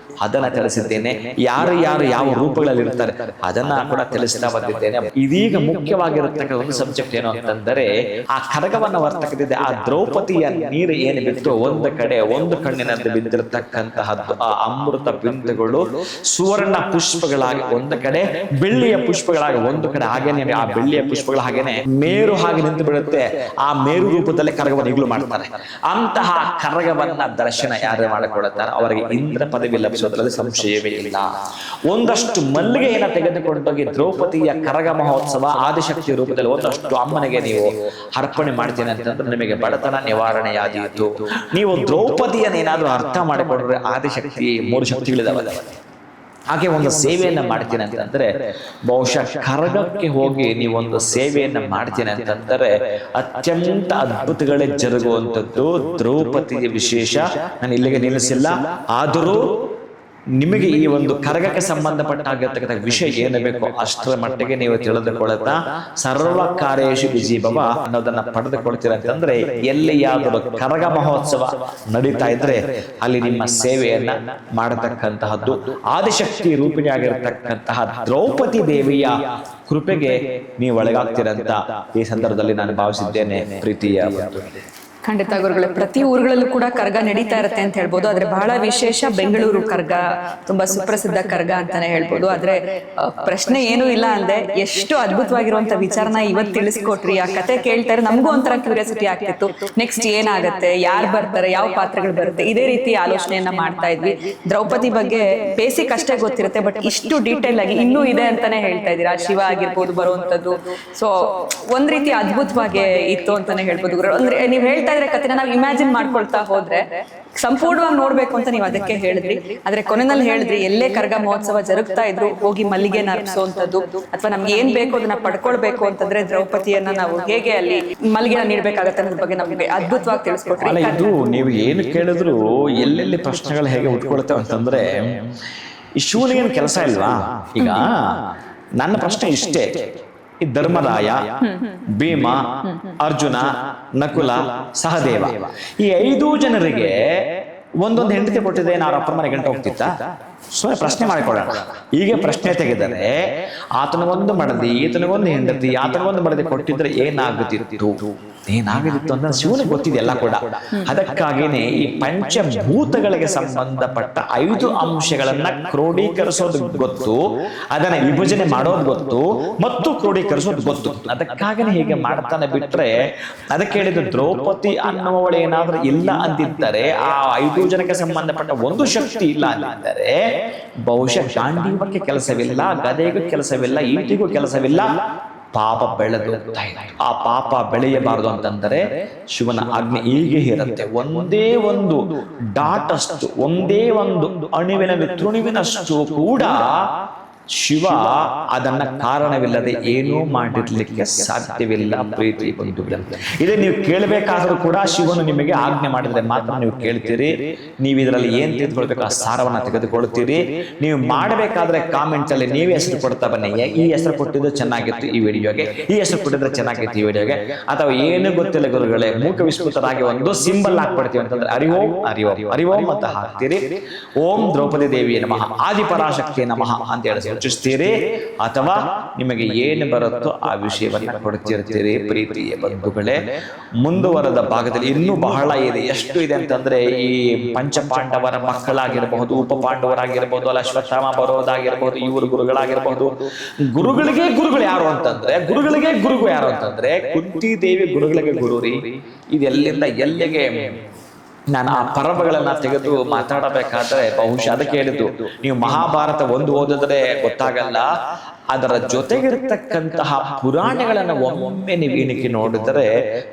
ಅದನ್ನ ತಿಳಿಸಿದ್ದೇನೆ. ಯಾರು ಯಾವ ರೂಪಗಳಲ್ಲಿ ಇರ್ತಾರೆ ಅದನ್ನ ಕೂಡ ತಿಳಿಸ್ತಾ ಬಂದಿದ್ದೇನೆ. ಇದೀಗ ಮುಖ್ಯವಾಗಿರತಕ್ಕ ಒಂದು ಸಬ್ಜೆಕ್ಟ್ ಏನು ಅಂತಂದರೆ ಆ ಖಡ್ಗವನ್ನ ವರ್ತಕದಿದೆ. ಆ ದ್ರೌಪದಿಯ ನೀರು ಏನು ಬಿತ್ತು, ಒಂದು ಕಣ್ಣಿನಂತೆ ಬಿದ್ದಿರತಕ್ಕಂತಹದ್ದು ಆ ಅಮೃತ ಬಿಂದುಗಳು ಸುವರ್ಣ ಪುಷ್ಪಗಳಾಗಿ ಒಂದು ಕಡೆ, ಬೆಳ್ಳಿಯ ಪುಷ್ಪಗಳಾಗಿ ಒಂದು ಕಡೆ. ಹಾಗೇನೆ ಆ ಬೆಳ್ಳಿಯ ಪುಷ್ಪಗಳು ಹಾಗೇನೆ ಮೇರು ಹಾಗೆ ನಿಂತು ಬಿಡುತ್ತೆ. ಆ ಮೇರು ರೂಪದಲ್ಲಿ ಕರಗವನ್ನು ಈಗಲೂ ಮಾಡ್ತಾರೆ. ಅಂತಹ ಕರಗವನ್ನ ದರ್ಶನ ಯಾರು ಮಾಡಿಕೊಡುತ್ತಾರೆ ಅವರಿಗೆ ಇಂದ್ರ ಪದವಿ ಲಭಿಸೋದ್ರಲ್ಲಿ ಸಂಶಯವೇ ಇಲ್ಲ. ಒಂದಷ್ಟು ಮಲ್ಲಿಗೆಯನ್ನು ತೆಗೆದುಕೊಂಡೋಗಿ ದ್ರೌಪದಿಯ ಕರಗ ಮಹೋತ್ಸವ ಆದಿಶಕ್ತಿ ರೂಪದಲ್ಲಿ ಒಂದಷ್ಟು ಅಮ್ಮನಿಗೆ ನೀವು ಅರ್ಪಣೆ ಮಾಡ್ತೀನಿ ಅಂತಂದ್ರೆ ನಿಮಗೆ ಬಡತನ ನಿವಾರಣೆಯಾದೀತು. ನೀವು ದ್ರೌಪದಿಯನ್ನೇನಾದ್ರೂ ಅರ್ಥ ಮಾಡಿಕೊಂಡ್ರೆ ಆದಿಶಕ್ತಿ 3 ಶಕ್ತಿಗಳಿದಾವೆ. ಹಾಗೆ ಒಂದು ಸೇವೆಯನ್ನ ಮಾಡ್ತೀನಿ ಅಂತಂದ್ರೆ ಬಹುಶಃ ಕರಗಕ್ಕೆ ಹೋಗಿ ನೀವೊಂದು ಸೇವೆಯನ್ನ ಮಾಡ್ತೀನಿ ಅಂತಂದ್ರೆ ಅತ್ಯಂತ ಅದ್ಭುತಗಳೇ ಜರುಗುವಂಥದ್ದು. ದ್ರೌಪದಿಯ ವಿಶೇಷ ನಾನು ಇಲ್ಲಿಗೆ ನಿಲ್ಲಿಸಿಲ್ಲ. ಆದರೂ ನಿಮಗೆ ಈ ಒಂದು ಕರಗಕ್ಕೆ ಸಂಬಂಧಪಟ್ಟಾಗಿರ್ತಕ್ಕಂಥ ವಿಷಯ ಏನು ಬೇಕೋ ಅಷ್ಟರ ಮಟ್ಟಿಗೆ ನೀವು ತಿಳಿದುಕೊಳ್ಳುತ್ತಾ ಸರ್ವ ಕಾರ್ಯೇಷು ವಿಜೀಭವ ಅನ್ನೋದನ್ನ ಪಡೆದುಕೊಳ್ತೀರ ಅಂತಂದ್ರೆ ಎಲ್ಲಿಯಾದರೂ ಕರಗ ಮಹೋತ್ಸವ ನಡೀತಾ ಇದ್ರೆ ಅಲ್ಲಿ ನಿಮ್ಮ ಸೇವೆಯನ್ನ ಮಾಡತಕ್ಕಂತಹದ್ದು ಆದಿಶಕ್ತಿ ರೂಪಿಣಿಯಾಗಿರ್ತಕ್ಕಂತಹ ದ್ರೌಪದಿ ದೇವಿಯ ಕೃಪೆಗೆ ನೀವು ಒಳಗಾಗ್ತೀರಂತ ಈ ಸಂದರ್ಭದಲ್ಲಿ ನಾನು ಭಾವಿಸಿದ್ದೇನೆ ಪ್ರೀತಿಯ ಬಂಧುಗಳೇ. ಖಂಡಿತ ಗುರುಗಳೇ, ಪ್ರತಿ ಊರುಗಳಲ್ಲೂ ಕೂಡ ಕರ್ಗ ನಡೀತಾ ಇರುತ್ತೆ ಅಂತ ಹೇಳ್ಬೋದು. ಆದ್ರೆ ಬಹಳ ವಿಶೇಷ ಬೆಂಗಳೂರು ಕರ್ಗ ತುಂಬಾ ಸುಪ್ರಸಿದ್ಧ ಕರ್ಗ ಅಂತಾನೆ ಹೇಳ್ಬೋದು. ಆದ್ರೆ ಪ್ರಶ್ನೆ ಏನೂ ಇಲ್ಲ ಅಂದ್ರೆ ಎಷ್ಟು ಅದ್ಭುತವಾಗಿರುವಂತ ವಿಚಾರನ ಇವತ್ತು ತಿಳಿಸ್ಕೊಟ್ರಿ. ಆ ಕತೆ ಕೇಳ್ತಾರೆ ನಮಗೂ ಒಂಥರ ಕ್ಯೂರಿಯಾಸಿಟಿ ಆಗ್ತಿತ್ತು, ನೆಕ್ಸ್ಟ್ ಏನಾಗತ್ತೆ, ಯಾರು ಬರ್ತಾರೆ, ಯಾವ ಪಾತ್ರಗಳು ಬರುತ್ತೆ, ಇದೇ ರೀತಿ ಆಲೋಚನೆಯನ್ನ ಮಾಡ್ತಾ ಇದ್ವಿ. ದ್ರೌಪದಿ ಬಗ್ಗೆ ಬೇಸಿಕ್ ಅಷ್ಟೇ ಗೊತ್ತಿರುತ್ತೆ, ಬಟ್ ಇಷ್ಟು ಡೀಟೇಲ್ ಆಗಿ ಇನ್ನೂ ಇದೆ ಅಂತಾನೆ ಹೇಳ್ತಾ ಇದ್ದೀರಾ. ಶಿವ ಆಗಿರ್ಬೋದು ಬರುವಂತದ್ದು, ಸೊ ಒಂದ್ ರೀತಿ ಅದ್ಭುತವಾಗಿ ಇತ್ತು ಅಂತಾನೆ ಹೇಳ್ಬೋದು ಗುರು. ಅಂದ್ರೆ ನೀವ್ ಹೇಳ್ತಾ ಇದ್ರೆ ಕಥೆನ ನಾವು ಇಮ್ಯಾಜಿನ್ ಮಾಡ್ಕೊಳ್ತಾ ಹೋದ್ರೆ ಸಂಪೂರ್ಣವಾಗಿ ನೋಡ್ಬೇಕು ಅಂತ ನೀವು ಅದಕ್ಕೆ ಹೇಳಿದ್ರಿ. ಆದ್ರೆ ಕೊನೆಯಲ್ಲಿ ಹೇಳಿದ್ರಿ ಎಲ್ಲೇ ಕರ್ಗ ಮಹೋತ್ಸವ ಜರುಗ್ತಾ ಇದ್ರು ಹೋಗಿ ಮಲ್ಲಿಗೆ ನರ್ಪಿಸುವಂತದ್ದು ಅಥವಾ ನಮ್ಗೆ ಏನ್ ಬೇಕು ಅದನ್ನ ಪಡ್ಕೊಳ್ಬೇಕು ಅಂತಂದ್ರೆ ದ್ರೌಪದಿಯನ್ನ ನಾವು ಹೇಗೆ ಅಲ್ಲಿ ಮಲ್ಲಿಗೆನ ನೀಡ್ಬೇಕಾಗತ್ತೆ ಅನ್ನೋದ್ರ ಬಗ್ಗೆ ನಮ್ಗೆ ಅದ್ಭುತವಾಗಿ ತಿಳಿಸ್ಕೊಟ್ರಿ. ಇದು ನೀವು ಏನು ಕೇಳಿದ್ರು ಎಲ್ಲೆಲ್ಲಿ ಪ್ರಶ್ನೆಗಳು ಹೇಗೆ ಉಟ್ಕೊಳ್ತೇವೆ ಅಂತಂದ್ರೆ ಈ ಶಿವನಿಗೇನು ಕೆಲಸ ಇಲ್ವಾ? ಈಗ ನನ್ನ ಪ್ರಶ್ನೆ ಇಷ್ಟೇ, ಈ ಧರ್ಮರಾಯ, ಭೀಮ, ಅರ್ಜುನ, ನಕುಲ, ಸಹದೇವ ಈ 5 ಜನರಿಗೆ ಒಂದೊಂದು ಹೆಂಡತಿ ಕೊಟ್ಟಿದೆ, ನಾನು ಅಪ್ಪನ ಮನೆ ಗಂಟೆ ಹೋಗ್ತಿತ್ತ? ಸುಮ್ಮನೆ ಪ್ರಶ್ನೆ ಮಾಡಿಕೊಳ್ಳೋಣ. ಈಗ ಪ್ರಶ್ನೆ ತೆಗೆದರೆ ಆತನಿಗೊಂದು ಮಡದಿ, ಈತನಿಗೊಂದು ಹೆಂಡತಿ, ಆತನಿಗೊಂದು ಮಡದಿ ಕೊಟ್ಟಿದ್ರೆ ಏನಾಗುತ್ತಿತ್ತು ಅಂತ ಶಿವನಿಗೆ ಗೊತ್ತಿದೆ ಎಲ್ಲ ಕೂಡ. ಅದಕ್ಕಾಗಿನೇ ಈ ಪಂಚಭೂತಗಳಿಗೆ ಸಂಬಂಧಪಟ್ಟ 5 ಅಂಶಗಳನ್ನ ಕ್ರೋಢೀಕರಿಸೋದು ಗೊತ್ತು, ಅದನ್ನ ವಿಭಜನೆ ಮಾಡೋದು ಗೊತ್ತು ಮತ್ತು ಕ್ರೋಢೀಕರಿಸೋದು ಗೊತ್ತು. ಅದಕ್ಕಾಗಿನೇ ಹೀಗೆ ಮಾಡ್ತಾನೆ. ಬಿಟ್ರೆ ಅದಕ್ಕೆ ಹೇಳಿದ್ರು ದ್ರೌಪದಿ ಅನ್ನುವವಳು ಏನಾದ್ರೂ ಇಲ್ಲ ಅಂತಿದ್ದರೆ, ಆ 5 ಜನಕ್ಕೆ ಸಂಬಂಧಪಟ್ಟ ಒಂದು ಶಕ್ತಿ ಇಲ್ಲ ಅಂತಿದ್ದರೆ ಬಹುಶಃ ಗಾಂಡೀವಕ್ಕೆ ಕೆಲಸವಿಲ್ಲ, ಗದೆಗೂ ಕೆಲಸವಿಲ್ಲ, ಈಟಿಗೂ ಕೆಲಸವಿಲ್ಲ, ಪಾಪ ಬೆಳೆದು ಆ ಪಾಪ ಬೆಳೆಯಬಾರದು ಅಂತಂದರೆ ಶಿವನ ಆಜ್ಞೆ ಹೀಗೆ ಇರುತ್ತೆ. ಒಂದೇ ಒಂದು ಡಾಟಷ್ಟು, ಒಂದೇ ಒಂದು ಅಣುವಿನ ತುಣುವಿನಷ್ಟು ಕೂಡ ಶಿವ ಅದನ್ನ ಕಾರಣವಿಲ್ಲದೆ ಏನೂ ಮಾಡಿರ್ಲಿಕ್ಕೆ ಸಾಧ್ಯವಿಲ್ಲ. ಪ್ರೀತಿ ಬಂಧುಗಳೇ, ಇದೇ ನೀವು ಕೇಳಬೇಕಾದ್ರೂ ಕೂಡ ಶಿವನು ನಿಮಗೆ ಆಜ್ಞೆ ಮಾಡಿದ್ರೆ ಮಾತ್ರ ನೀವು ಕೇಳ್ತೀರಿ. ನೀವು ಇದರಲ್ಲಿ ಏನ್ ತಿಳ್ಕೊಳ್ಬೇಕು ಆ ಸಾರವನ್ನ ತೆಗೆದುಕೊಳ್ತೀರಿ. ನೀವು ಮಾಡಬೇಕಾದ್ರೆ ಕಾಮೆಂಟ್ಸ್ ಅಲ್ಲಿ ನೀವೇ ಹೆಸರು ಕೊಡ್ತಾ ಬನ್ನಿ. ಈ ಹೆಸರು ಕೊಟ್ಟಿದ್ದು ಚೆನ್ನಾಗಿತ್ತು ಈ ವಿಡಿಯೋಗೆ, ಈ ಹೆಸರು ಕೊಟ್ಟಿದ್ರೆ ಚೆನ್ನಾಗಿತ್ತು ಈ ವಿಡಿಯೋಗೆ, ಅಥವಾ ಏನು ಗೊತ್ತಿಲ್ಲ ಗುರುಗಳೇ ಮೂಕ ವಿಸ್ಮೃತರಾಗಿ ಒಂದು ಸಿಂಬಲ್ ಹಾಕ್ಬಿಡ್ತೀವಿ ಅಂತಂದ್ರೆ ಹರಿಓಂ ಹರಿಓಂ ಹರಿಓಂ ಅಂತ ಹಾಕ್ತೀರಿ. ಓಂ ದ್ರೌಪದಿ ದೇವಿಯ ನಮಃ, ಆದಿಪರಾಶಕ್ತಿಯ ನಮಃ ಅಂತ ಹೇಳಿ ಸೂಚಿಸ್ತೀರಿ, ಅಥವಾ ನಿಮಗೆ ಏನು ಬರುತ್ತೋ ಆ ವಿಷಯವನ್ನ ಕೊಡ್ತಿರ್ತೀರಿ. ಪ್ರೀತಿಯ ಬಂಧುಗಳೇ, ಮುಂದುವರೆದ ಭಾಗದಲ್ಲಿ ಇನ್ನೂ ಬಹಳ ಇದೆ. ಎಷ್ಟು ಇದೆ ಅಂತಂದ್ರೆ ಈ ಪಂಚಪಾಂಡವರ ಮಕ್ಕಳಾಗಿರಬಹುದು, ಉಪ ಪಾಂಡವರಾಗಿರ್ಬಹುದು, ಅಲ್ಲ ಅಶ್ವತ್ಥಾಮ ಬರೋದಾಗಿರ್ಬಹುದು, ಇವರು ಗುರುಗಳಾಗಿರ್ಬಹುದು. ಗುರುಗಳಿಗೆ ಗುರುಗಳು ಯಾರು ಅಂತಂದ್ರೆ ಕುಂತಿ ದೇವಿ ಗುರುಗಳಿಗೆ ಗುರುರಿ. ಇದೆಲ್ಲಿಂದ ಎಲ್ಲಿಗೆ ನಾನು ಆ ಪರ್ವಗಳನ್ನ ತೆಗೆದು ಮಾತಾಡಬೇಕಾದ್ರೆ ಬಹುಶಃ ಅದಕ್ಕೆ ಹೇಳಿದ್ದು, ನೀವು ಮಹಾಭಾರತ ಒಂದು ಓದಿದ್ರೆ ಗೊತ್ತಾಗಲ್ಲ, ಅದರ ಜೊತೆಗಿರ್ತಕ್ಕಂತಹ ಪುರಾಣಗಳನ್ನು ಒಮ್ಮೆ ನೀವು ಏನಕ್ಕೆ ನೋಡಿದರೆ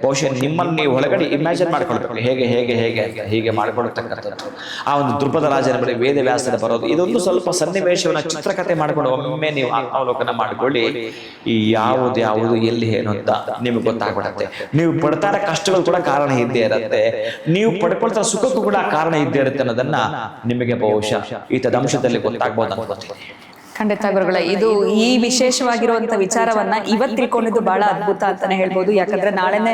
ಬಹುಶಃ ನಿಮ್ಮಲ್ಲಿ ಒಳಗಡೆ ಇಮ್ಯಾಜಿನ್ ಮಾಡ್ಕೊಳ್ಬೇಕು, ಹೇಗೆ ಹೇಗೆ ಹೇಗೆ ಹೀಗೆ ಮಾಡ್ಕೊಳ್ತಕ್ಕಂಥದ್ದು. ಆ ಒಂದು ದ್ರುಪದ ರಾಜನ ಬಳಿ ವೇದವ್ಯಾಸರ ಬರೋದು, ಇದೊಂದು ಸ್ವಲ್ಪ ಸನ್ನಿವೇಶವನ್ನ ಚಿತ್ರಕಥೆ ಮಾಡ್ಕೊಂಡು ಒಮ್ಮೆ ನೀವು ಅವಲೋಕನ ಮಾಡ್ಕೊಳ್ಳಿ. ಈ ಯಾವುದು ಎಲ್ಲಿ ಏನು ಅಂತ ನಿಮ್ಗೆ ಗೊತ್ತಾಗ್ಬಿಡತ್ತೆ. ನೀವು ಪಡ್ತಾರ ಕಷ್ಟಗಳು ಕೂಡ ಕಾರಣ ಇದ್ದೇ ಇರುತ್ತೆ, ನೀವು ಪಡ್ಕೊಳ್ತಾ ಸುಖಕ್ಕೂ ಕೂಡ ಕಾರಣ ಇದ್ದೇ ಇರುತ್ತೆ ಅನ್ನೋದನ್ನ ನಿಮಗೆ ಬಹುಶಃ ಈ ತದಂಶದಲ್ಲಿ ಗೊತ್ತಾಗ್ಬೋದು ಅನ್ಕೋತೀನಿ. ಖಂಡಿತ ಗುರುಗಳೇ, ಇದು ಈ ವಿಶೇಷವಾಗಿರುವಂತ ವಿಚಾರವನ್ನ ಇವತ್ತು ತಿಳ್ಕೊಂಡಿದ್ದು ಬಹಳ ಅದ್ಭುತ ಅಂತಾನೆ ಹೇಳ್ಬೋದು. ಯಾಕಂದ್ರೆ ನಾಳೆನೆ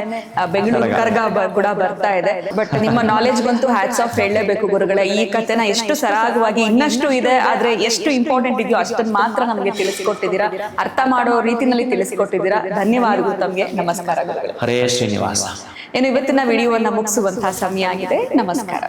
ಬೆಂಗಳೂರು ಕರ್ಗ ಕೂಡ ಬರ್ತಾ ಇದೆ. ಬಟ್ ನಿಮ್ಮ ನಾಲೆಜ್ ಬಂತು, ಹ್ಯಾಟ್ಸ್ ಆಫ್ ಹೇಳಲೇಬೇಕು ಗುರುಗಳೇ. ಈ ಕಥೆನ ಎಷ್ಟು ಸರಾಗವಾಗಿ, ಇನ್ನಷ್ಟು ಇದೆ ಆದ್ರೆ ಎಷ್ಟು ಇಂಪಾರ್ಟೆಂಟ್ ಇದೆಯೋ ಅಷ್ಟನ್ನ ಮಾತ್ರ ನಮಗೆ ತಿಳಿಸಿಕೊಟ್ಟಿದ್ದೀರಾ, ಅರ್ಥ ಮಾಡೋ ರೀತಿನಲ್ಲಿ ತಿಳಿಸಿಕೊಟ್ಟಿದ್ದೀರಾ. ಧನ್ಯವಾದಗಳು ತಮಗೆ. ನಮಸ್ಕಾರ ಗುರುಗಳೇ. ಹರೇ ಶ್ರೀನಿವಾಸ. ಏನು ಇವತ್ತಿನ ವಿಡಿಯೋವನ್ನ ಮುಗಿಸುವಂತಹ ಸಮಯ ಆಗಿದೆ. ನಮಸ್ಕಾರ.